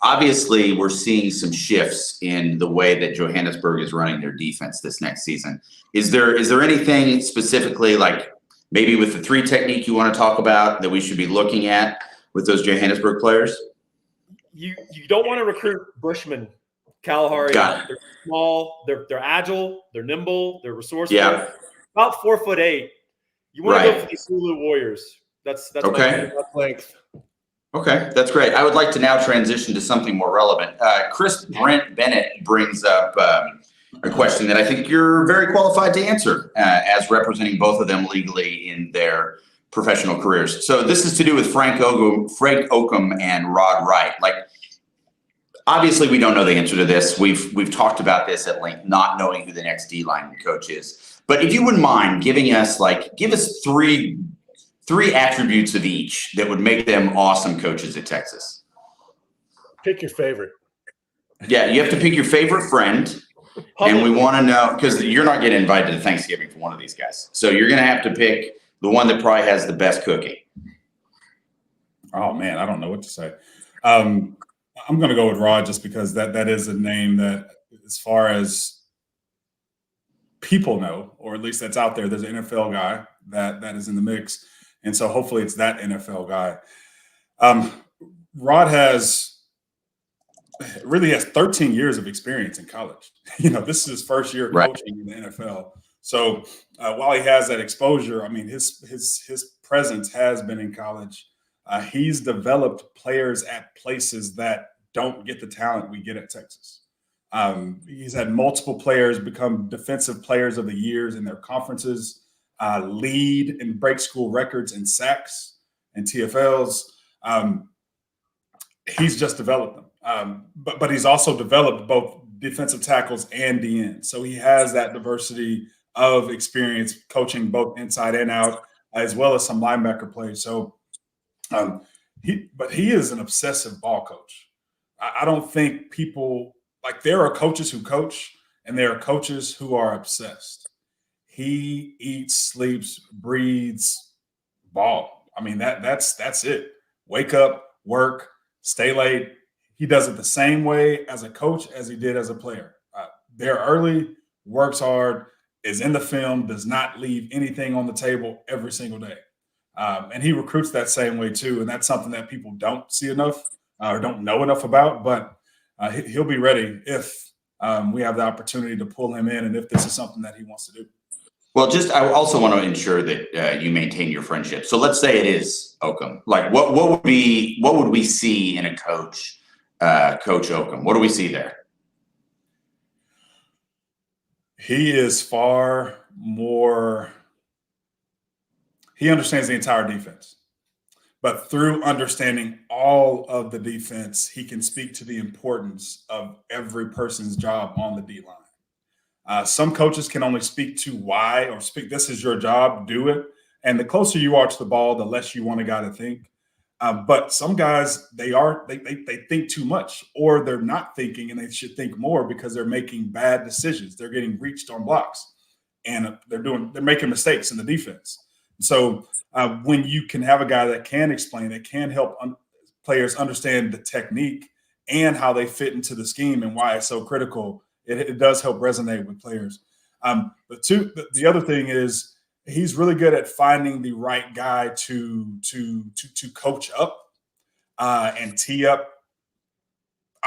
Speaker 1: Obviously, we're seeing some shifts in the way that Johannesburg is running their defense this next season. Is there anything specifically, like maybe with the 3 technique you want to talk about, that we should be looking at with those Johannesburg players?
Speaker 3: You don't want to recruit Bushman, Kalahari. They're small, they're agile, they're nimble, they're resourceful.
Speaker 1: Yeah.
Speaker 3: About 4'8". You want to go for the Zulu Warriors. That's
Speaker 1: okay.
Speaker 2: Length.
Speaker 1: Okay, that's great. I would like to now transition to something more relevant. Chris Brent Bennett brings up a question that I think you're very qualified to answer, as representing both of them legally in their professional careers. So this is to do with Frank Okam and Rod Wright. Like, obviously, we don't know the answer to this. We've talked about this at length, not knowing who the next D-line coach is. But if you wouldn't mind give us three attributes of each that would make them awesome coaches at Texas.
Speaker 2: Pick your favorite.
Speaker 1: Yeah, you have to pick your favorite friend. And we want to know, because you're not getting invited to Thanksgiving for one of these guys. So you're going to have to pick the one that probably has the best cooking.
Speaker 4: Oh, man, I don't know what to say. I'm going to go with Rod just because that is a name that, as far as people know, or at least that's out there, there's an NFL guy that is in the mix. And so hopefully it's that NFL guy. Rod really has 13 years of experience in college. This is his first year coaching in the NFL. So while he has that exposure, I mean, his presence has been in college. He's developed players at places that don't get the talent we get at Texas. He's had multiple players become defensive players of the years in their conferences, lead and break school records in sacks and TFLs. He's just developed them. But he's also developed both defensive tackles and DN. So he has that diversity of experience coaching both inside and out, as well as some linebacker plays. So he is an obsessive ball coach. I don't think people – there are coaches who coach and there are coaches who are obsessed. He eats, sleeps, breathes ball. I mean, that's it. Wake up, work, stay late. He does it the same way as a coach as he did as a player. There early, works hard, is in the film, does not leave anything on the table every single day. And he recruits that same way too. And that's something that people don't see enough or don't know enough about. But he'll be ready if we have the opportunity to pull him in and if this is something that he wants to do.
Speaker 1: Well, I also want to ensure that you maintain your friendship. So let's say it is Oakham. Like, what would we see in a coach, Coach Oakham? What do we see there?
Speaker 4: He is far more. He understands the entire defense, but through understanding all of the defense, he can speak to the importance of every person's job on the D line. Some coaches can only speak to why or speak, this is your job, do it. And the closer you are to the ball, the less you want a guy to think. But some guys, they think too much, or they're not thinking and they should think more because they're making bad decisions. They're getting reached on blocks and they're making mistakes in the defense. So when you can have a guy that can explain, that can help players understand the technique and how they fit into the scheme and why it's so critical, it does help resonate with players. The other thing is he's really good at finding the right guy to coach up and tee up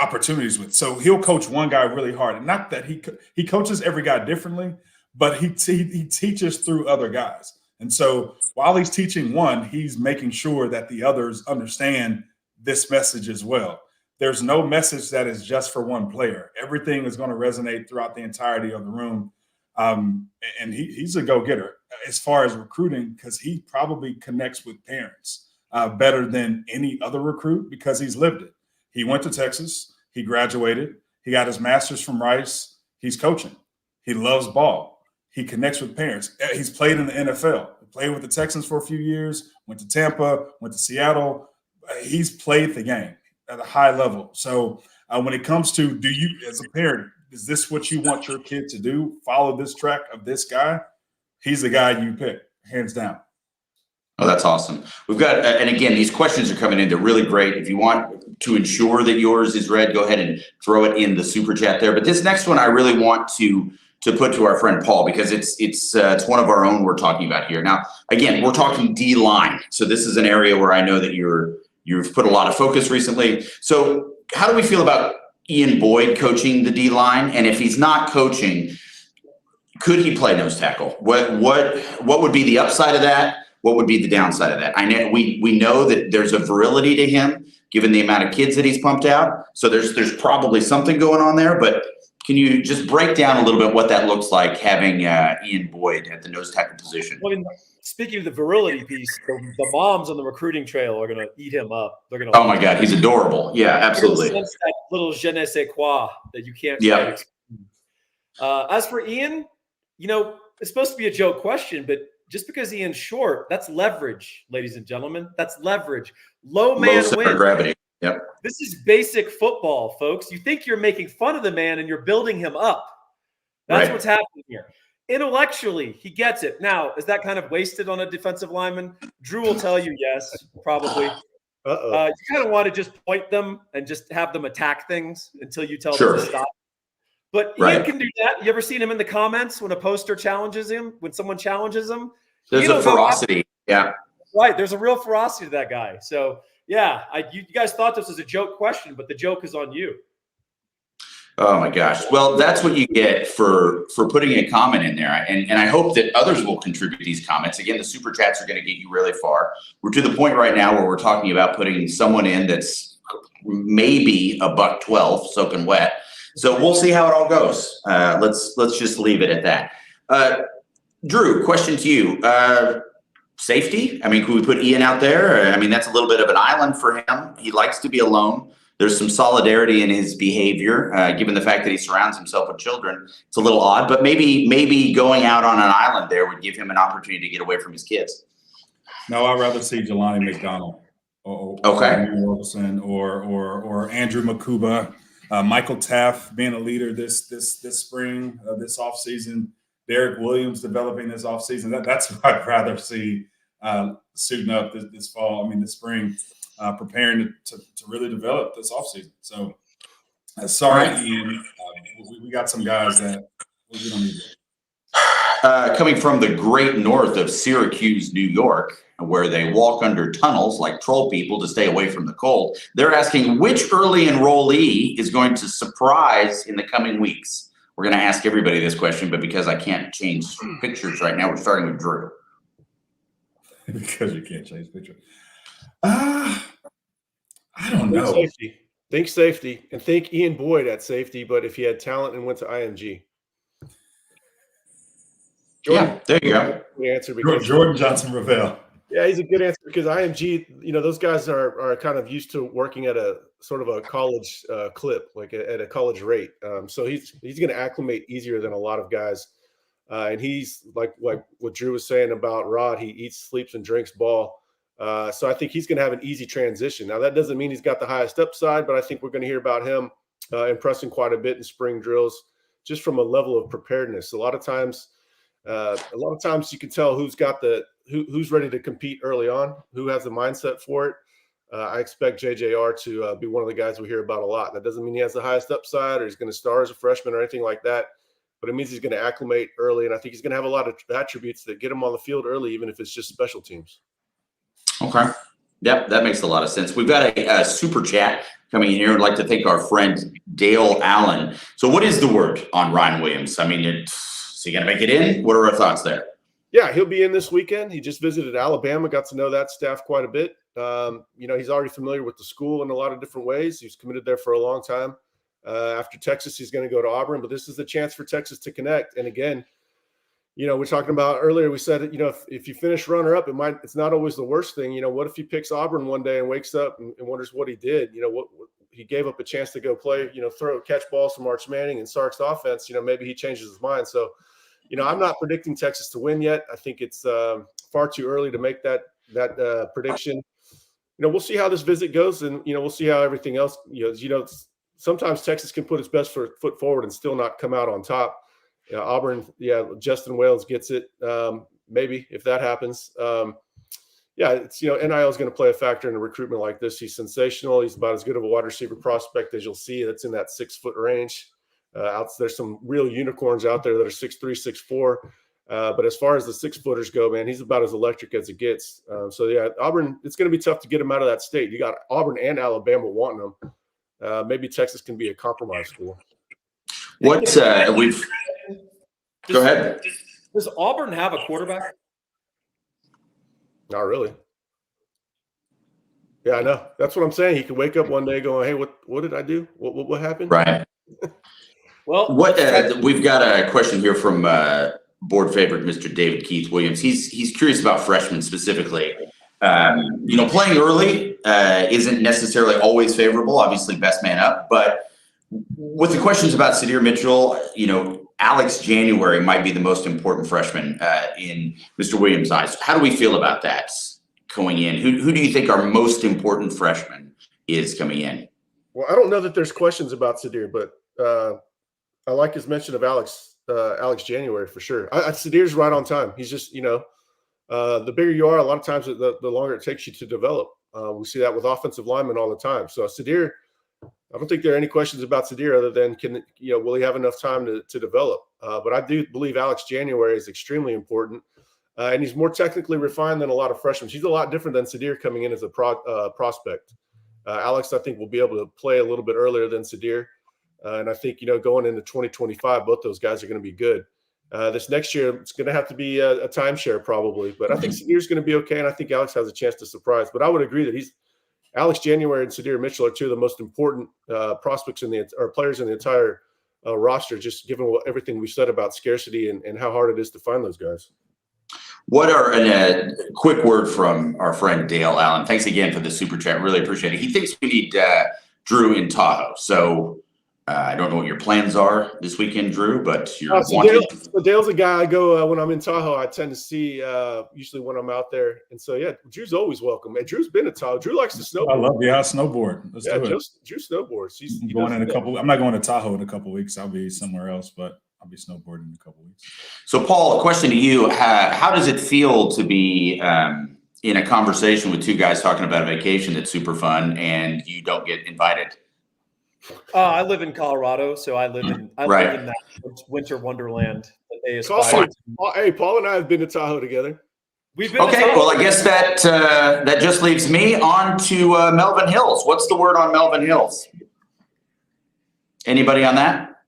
Speaker 4: opportunities with. So he'll coach one guy really hard, and not that he coaches every guy differently, but he teaches through other guys. And so while he's teaching one, he's making sure that the others understand this message as well. There's no message that is just for one player. Everything is going to resonate throughout the entirety of the room. And he's a go-getter as far as recruiting, because he probably connects with parents better than any other recruit because he's lived it. He went to Texas. He graduated. He got his master's from Rice. He's coaching. He loves ball. He connects with parents. He's played in the NFL. He played with the Texans for a few years, went to Tampa, went to Seattle. He's played the game at a high level. So when it comes to, do you, as a parent, is this what you want your kid to do? Follow this track of this guy? He's the guy you pick, hands down.
Speaker 1: Oh, that's awesome. We've got, and again, these questions are coming in. They're really great. If you want to ensure that yours is read, go ahead and throw it in the super chat there. But this next one, I really want to put to our friend Paul, because it's one of our own we're talking about here. Now, again, we're talking D-line. So this is an area where I know that you've put a lot of focus recently. So how do we feel about Ian Boyd coaching the D-line? And if he's not coaching, could he play nose tackle? What would be the upside of that? What would be the downside of that? I know we know that there's a virility to him, given the amount of kids that he's pumped out. So there's probably something going on there. But can you just break down a little bit what that looks like, having Ian Boyd at the nose tackle position?
Speaker 3: Well, speaking of the virility piece, the moms on the recruiting trail are going to eat him up. They're going to.
Speaker 1: Oh my God, he's adorable. Yeah, absolutely.
Speaker 3: Sense that little je ne sais quoi that you can't.
Speaker 1: Yeah.
Speaker 3: As for Ian, it's supposed to be a joke question, but just because Ian's short, that's leverage, ladies and gentlemen. That's leverage. Low man
Speaker 1: center
Speaker 3: wins.
Speaker 1: gravity. Yep.
Speaker 3: This is basic football, folks. You think you're making fun of the man and you're building him up. That's
Speaker 1: Right.
Speaker 3: what's happening here. Intellectually, he gets it. Now, is that kind of wasted on a defensive lineman? Drew will tell you yes, probably. You kind of want to just point them and just have them attack things until you tell them to stop. But Ian can do that. You ever seen him in the comments when a poster challenges him, when someone challenges him?
Speaker 1: There's a ferocity. Yeah.
Speaker 3: Right. There's a real ferocity to that guy. So, yeah, you guys thought this was a joke question, but the joke is on you.
Speaker 1: Oh my gosh. Well, that's what you get for putting a comment in there. And I hope that others will contribute these comments. Again, the super chats are going to get you really far. We're to the point right now where we're talking about putting someone in that's maybe a $112 soaking wet. So we'll see how it all goes. Let's just leave it at that. Drew, question to you. Safety? I mean, could we put Ian out there? I mean, that's a little bit of an island for him. He likes to be alone. There's some solidarity in his behavior, given the fact that he surrounds himself with children. It's a little odd, but maybe going out on an island there would give him an opportunity to get away from his kids.
Speaker 4: No, I'd rather see Jelani McDonald or Wilson or Andrew Makuba, Michael Taft being a leader this spring, this offseason. Derek Williams developing this offseason. That's what I'd rather see suiting up this fall. I mean, this spring, preparing to really develop this offseason. So, sorry, Ian. We got some guys that we don't need.
Speaker 1: Coming from the great north of Syracuse, New York, where they walk under tunnels like troll people to stay away from the cold, they're asking which early enrollee is going to surprise in the coming weeks. We're going to ask everybody this question, but because I can't change pictures right now, we're starting with Drew.
Speaker 4: Because you can't change picture. I don't
Speaker 2: Think
Speaker 4: know.
Speaker 2: safety. Think safety, and think Ian Boyd at safety. But if he had talent and went to IMG,
Speaker 1: Yeah, there you go.
Speaker 2: The answer because
Speaker 4: Jordan Johnson Ravel.
Speaker 2: yeah, he's a good answer because IMG, those guys are kind of used to working at a sort of a college clip, like at a college rate. So he's going to acclimate easier than a lot of guys. And he's like what Drew was saying about Rod. He eats, sleeps, and drinks ball. So I think he's going to have an easy transition. Now that doesn't mean he's got the highest upside, but I think we're going to hear about him impressing quite a bit in spring drills, just from a level of preparedness. A lot of times you can tell who's got who's ready to compete early on, who has the mindset for it. I expect JJR to be one of the guys we hear about a lot. That doesn't mean he has the highest upside or he's going to start as a freshman or anything like that, but it means he's going to acclimate early, and I think he's going to have a lot of attributes that get him on the field early, even if it's just special teams.
Speaker 1: Okay. Yep, that makes a lot of sense. We've got a super chat coming in here. I'd like to thank our friend Dale Allen. So what is the word on Ryan Williams? I mean, is he going to make it in? What are our thoughts there?
Speaker 2: Yeah, he'll be in this weekend. He just visited Alabama, got to know that staff quite a bit. He's already familiar with the school in a lot of different ways. He's committed there for a long time. After Texas, he's going to go to Auburn, but this is a chance for Texas to connect. And again, we're talking about earlier, we said, if you finish runner up, it's not always the worst thing. What if he picks Auburn one day and wakes up and wonders what he did? What he gave up a chance to go play, catch balls from Arch Manning and Sark's offense. Maybe he changes his mind. So, I'm not predicting Texas to win yet. I think it's far too early to make that prediction. We'll see how this visit goes, and we'll see how everything else. Sometimes Texas can put its best foot forward and still not come out on top. Auburn, Justin Wales gets it. Maybe if that happens, NIL is going to play a factor in a recruitment like this. He's sensational. He's about as good of a wide receiver prospect as you'll see. That's in that 6 foot range. There's some real unicorns out there that are 6'3", 6'4". But as far as the 6 footers go, man, he's about as electric as it gets. Auburn, it's going to be tough to get him out of that state. You got Auburn and Alabama wanting him. Maybe Texas can be a compromise school.
Speaker 1: Go ahead.
Speaker 3: Does Auburn have a quarterback?
Speaker 2: Not really. Yeah, I know. That's what I'm saying. He could wake up one day going, "Hey, what did I do? What happened?"
Speaker 1: Right.
Speaker 3: Well,
Speaker 1: we've got a question here from board favorite Mr. David Keith Williams. He's curious about freshmen specifically. Playing early isn't necessarily always favorable. Obviously, best man up. But with the questions about Sadir Mitchell, Alex January might be the most important freshman in Mr. Williams' eyes. How do we feel about that going in? Who do you think our most important freshman is coming in?
Speaker 2: Well, I don't know that there's questions about Sadir, but I like his mention of Alex January for sure. Sadir's right on time. He's just, the bigger you are, a lot of times the longer it takes you to develop. We see that with offensive linemen all the time. So Sadir, I don't think there are any questions about Sadir other than will he have enough time to develop? But I do believe Alex January is extremely important, and he's more technically refined than a lot of freshmen. He's a lot different than Sadir coming in as a prospect. Alex, I think, will be able to play a little bit earlier than Sadir. And I think, going into 2025, both those guys are going to be good. This next year, it's going to have to be a timeshare probably. But I think Sadir's going to be okay, and I think Alex has a chance to surprise. But I would agree that Alex January and Sadir Mitchell are two of the most important prospects or players in the entire roster, just given everything we've said about scarcity and how hard it is to find those guys.
Speaker 1: A quick word from our friend Dale Allen. Thanks again for the super chat. Really appreciate it. He thinks we need Drew in Tahoe. So I don't know what your plans are this weekend, Drew, but you're wanting.
Speaker 2: Dale's a guy I go when I'm in Tahoe. I tend to see usually when I'm out there, and so Drew's always welcome. And Drew's been to Tahoe. Drew likes to snowboard.
Speaker 4: I love snowboard. Let's do it.
Speaker 2: Drew snowboards.
Speaker 4: I'm going in a couple. I'm not going to Tahoe in a couple weeks. I'll be somewhere else, but I'll be snowboarding in a couple weeks.
Speaker 1: So, Paul, a question to you: how does it feel to be in a conversation with two guys talking about a vacation that's super fun, and you don't get invited?
Speaker 3: I live in Colorado, so I live in that winter wonderland that they aspire to.
Speaker 2: Hey, Paul and I have been to Tahoe together.
Speaker 3: We've been
Speaker 1: okay. Well, I guess that just leaves me on to Melvin Hills. What's the word on Melvin Hills? Anybody on that?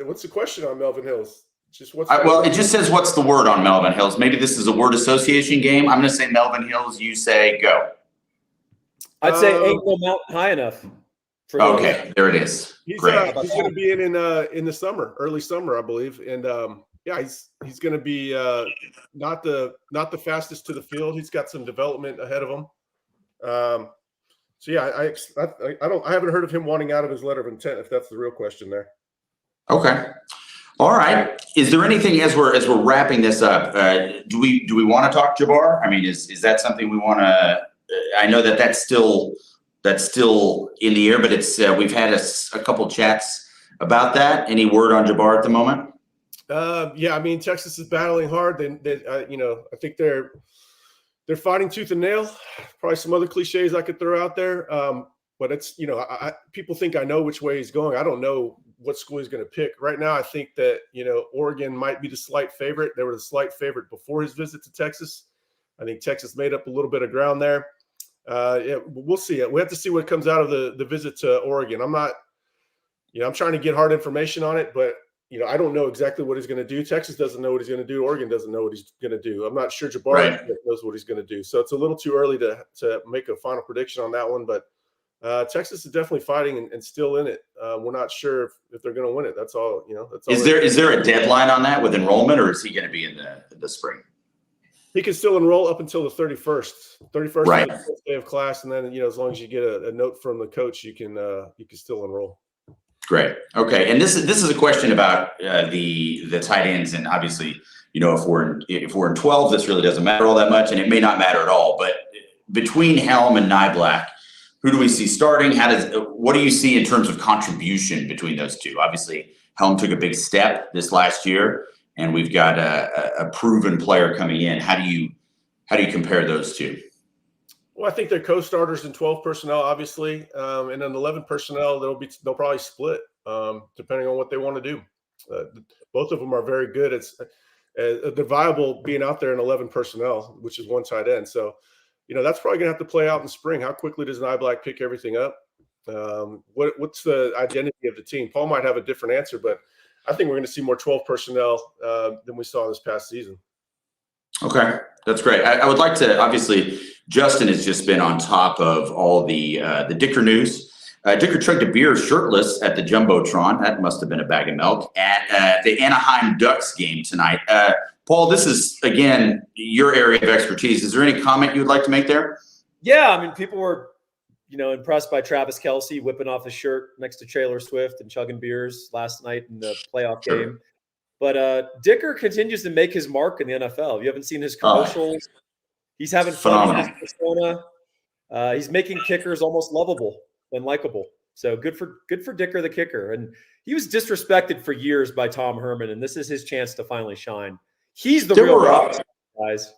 Speaker 2: What's the question on Melvin Hills? Just what's
Speaker 1: Well, it just says what's the word on Melvin Hills. Maybe this is a word association game. I'm going to say Melvin Hills. You say go.
Speaker 3: I'd say ain't no mountain high enough. For
Speaker 1: Okay, there it is.
Speaker 2: He's
Speaker 1: Great.
Speaker 2: he's going to be in the summer, early summer, I believe, and yeah, he's going to be not the fastest to the field. He's got some development ahead of him. So yeah, I haven't heard of him wanting out of his letter of intent, if that's the real question there.
Speaker 1: Okay. All right. Is there anything as we're wrapping this up? Do we want to talk Jabbar? I mean, is that something we want to? I know that's still in the air, but it's we've had a couple chats about that. Any word on Jabbar at the moment?
Speaker 2: Yeah, I mean, Texas is battling hard. They I think they're fighting tooth and nail. Probably some other cliches I could throw out there. But it's, people think I know which way he's going. I don't know what school he's going to pick. Right now, I think that, Oregon might be the slight favorite. They were the slight favorite before his visit to Texas. I think Texas made up a little bit of ground there. Yeah, we'll see. We have to see what comes out of the visit to Oregon. I'm not, I'm trying to get hard information on it, but I don't know exactly what he's going to do. Texas doesn't know what he's going to do. Oregon doesn't know what he's going to do. I'm not sure Jabbar knows what he's going to do. So it's a little too early to make a final prediction on that one. But Texas is definitely fighting and still in it. We're not sure if they're going to win it. That's all. That's all.
Speaker 1: Is there a deadline on that with enrollment, or is he going to be in the spring?
Speaker 2: He can still enroll up until the 31st. 31st
Speaker 1: Right.
Speaker 2: is the first day of class, and then as long as you get a note from the coach, you can still enroll.
Speaker 1: Great. Okay. And this is a question about the tight ends, and obviously, if we're in 12, this really doesn't matter all that much, and it may not matter at all. But between Helm and Niblack, who do we see starting? What do you see in terms of contribution between those two? Obviously, Helm took a big step this last year, and we've got a proven player coming in. How do you compare those two?
Speaker 2: Well, I think they're co-starters in 12 personnel, obviously, and in 11 personnel, they'll probably split depending on what they want to do. Both of them are very good. They're viable being out there in 11 personnel, which is one tight end. So, that's probably going to have to play out in spring. How quickly does Niblack pick everything up? What's the identity of the team? Paul might have a different answer, but I think we're going to see more 12 personnel than we saw this past season.
Speaker 1: Okay, that's great. I would like to, obviously, Justin has just been on top of all the Dicker news. Dicker chugged a beer shirtless at the Jumbotron. That must have been a bag of milk at the Anaheim Ducks game tonight. Paul, this is, again, your area of expertise. Is there any comment you would like to make there?
Speaker 3: Yeah, I mean, people were, impressed by Travis Kelce whipping off his shirt next to Taylor Swift and chugging beers last night in the playoff game. But Dicker continues to make his mark in the NFL. You haven't seen his commercials. He's having fun with his persona. He's making kickers almost lovable and likable. So good for Dicker, the kicker. And he was disrespected for years by Tom Herman, and this is his chance to finally shine. He's the real rock, guys.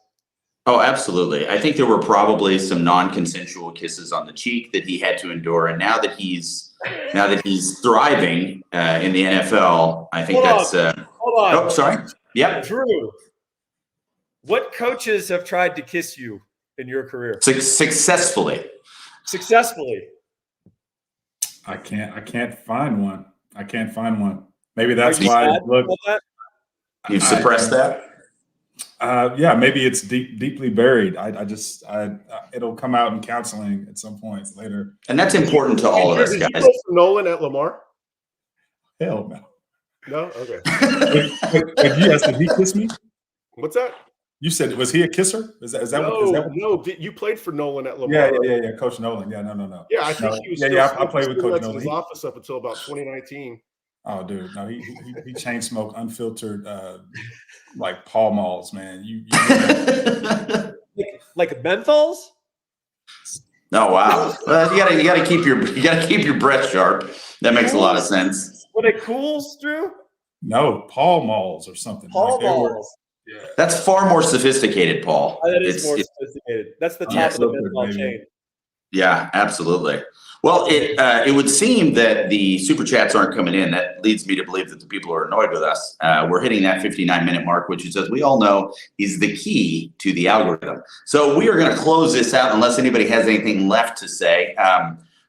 Speaker 1: Oh, absolutely. I think there were probably some non-consensual kisses on the cheek that he had to endure, and now that he's thriving in the NFL, I think Hold on. Oh, sorry. Yep.
Speaker 3: Drew, what coaches have tried to kiss you in your career?
Speaker 1: Successfully.
Speaker 4: I can't find one. Maybe that's why. Look,
Speaker 1: you've suppressed that.
Speaker 4: Yeah, maybe it's deeply buried. It'll come out in counseling at some point later.
Speaker 1: And that's important to all of us, guys.
Speaker 2: Did you vote for Nolan at Lamar?
Speaker 4: Hell no.
Speaker 2: No? Okay.
Speaker 4: Yes, did he kiss me?
Speaker 2: What's that?
Speaker 4: You said, was he a kisser? Is that
Speaker 2: no, you played for Nolan at Lamar.
Speaker 4: Yeah, Coach Nolan. Yeah, no.
Speaker 2: Yeah, I think he was
Speaker 4: I played with Coach Nolan.
Speaker 2: In his office up until about 2019.
Speaker 4: Oh, dude, no, he chain smoked unfiltered like Pall Malls, man. You
Speaker 3: like menthols?
Speaker 1: Oh wow! Well, you gotta keep your breath sharp. That makes a lot of sense.
Speaker 3: Were they Cools, Drew?
Speaker 4: No, Pall Malls or something.
Speaker 3: Pall Malls.
Speaker 1: Yeah. That's far more sophisticated, Paul.
Speaker 3: That is more sophisticated. That's the top of the menthol chain.
Speaker 1: Yeah, absolutely. Well, it would seem that the super chats aren't coming in. That leads me to believe that the people are annoyed with us. We're hitting that 59-minute mark, which is, as we all know, is the key to the algorithm. So we are going to close this out unless anybody has anything left to say.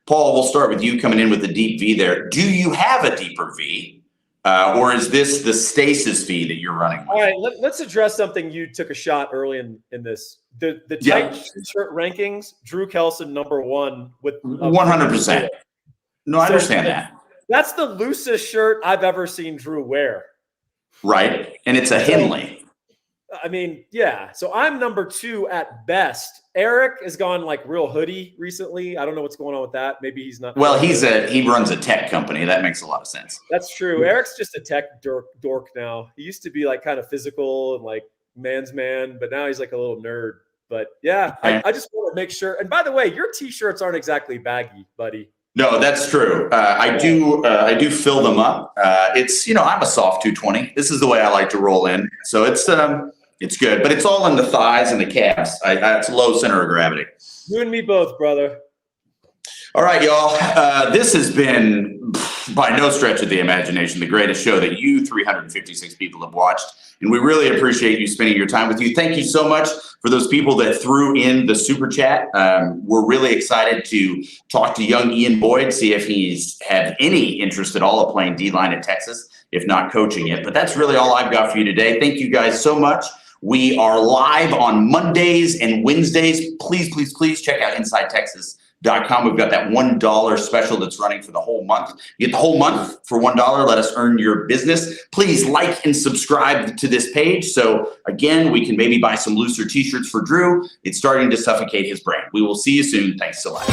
Speaker 1: Paul, we'll start with you coming in with the deep V there. Do you have a deeper V? Or is this the stasis fee that you're running with?
Speaker 3: All right, let's address something you took a shot early in this. The tight shirt rankings, Drew Kelson #1 with
Speaker 1: 100%. No, I understand that.
Speaker 3: That's the loosest shirt I've ever seen Drew wear.
Speaker 1: Right. And it's a Henley.
Speaker 3: I mean, yeah. So I'm #2 at best. Eric has gone like real hoodie recently. I don't know what's going on with that. Maybe he's not.
Speaker 1: Well, he runs a tech company. That makes a lot of sense.
Speaker 3: That's true. Eric's just a tech dork now. He used to be like kind of physical and like man's man, but now he's like a little nerd. But yeah, I just want to make sure. And by the way, your t-shirts aren't exactly baggy, buddy.
Speaker 1: No, that's true. I do fill them up. It's, I'm a soft 220. This is the way I like to roll in. So it's good, but it's all in the thighs and the calves. It's low center of gravity.
Speaker 3: You and me both, brother.
Speaker 1: All right, y'all. This has been, by no stretch of the imagination, the greatest show that you 356 people have watched. And we really appreciate you spending your time with you. Thank you so much for those people that threw in the super chat. We're really excited to talk to young Ian Boyd, see if he's had any interest at all of playing D-line at Texas, if not coaching it. But that's really all I've got for you today. Thank you guys so much. We are live on Mondays and Wednesdays. Please, please, please check out InsideTexas.com. We've got that $1 special that's running for the whole month. You get the whole month for $1. Let us earn your business. Please like and subscribe to this page. So again, we can maybe buy some looser t-shirts for Drew. It's starting to suffocate his brand. We will see you soon. Thanks so much.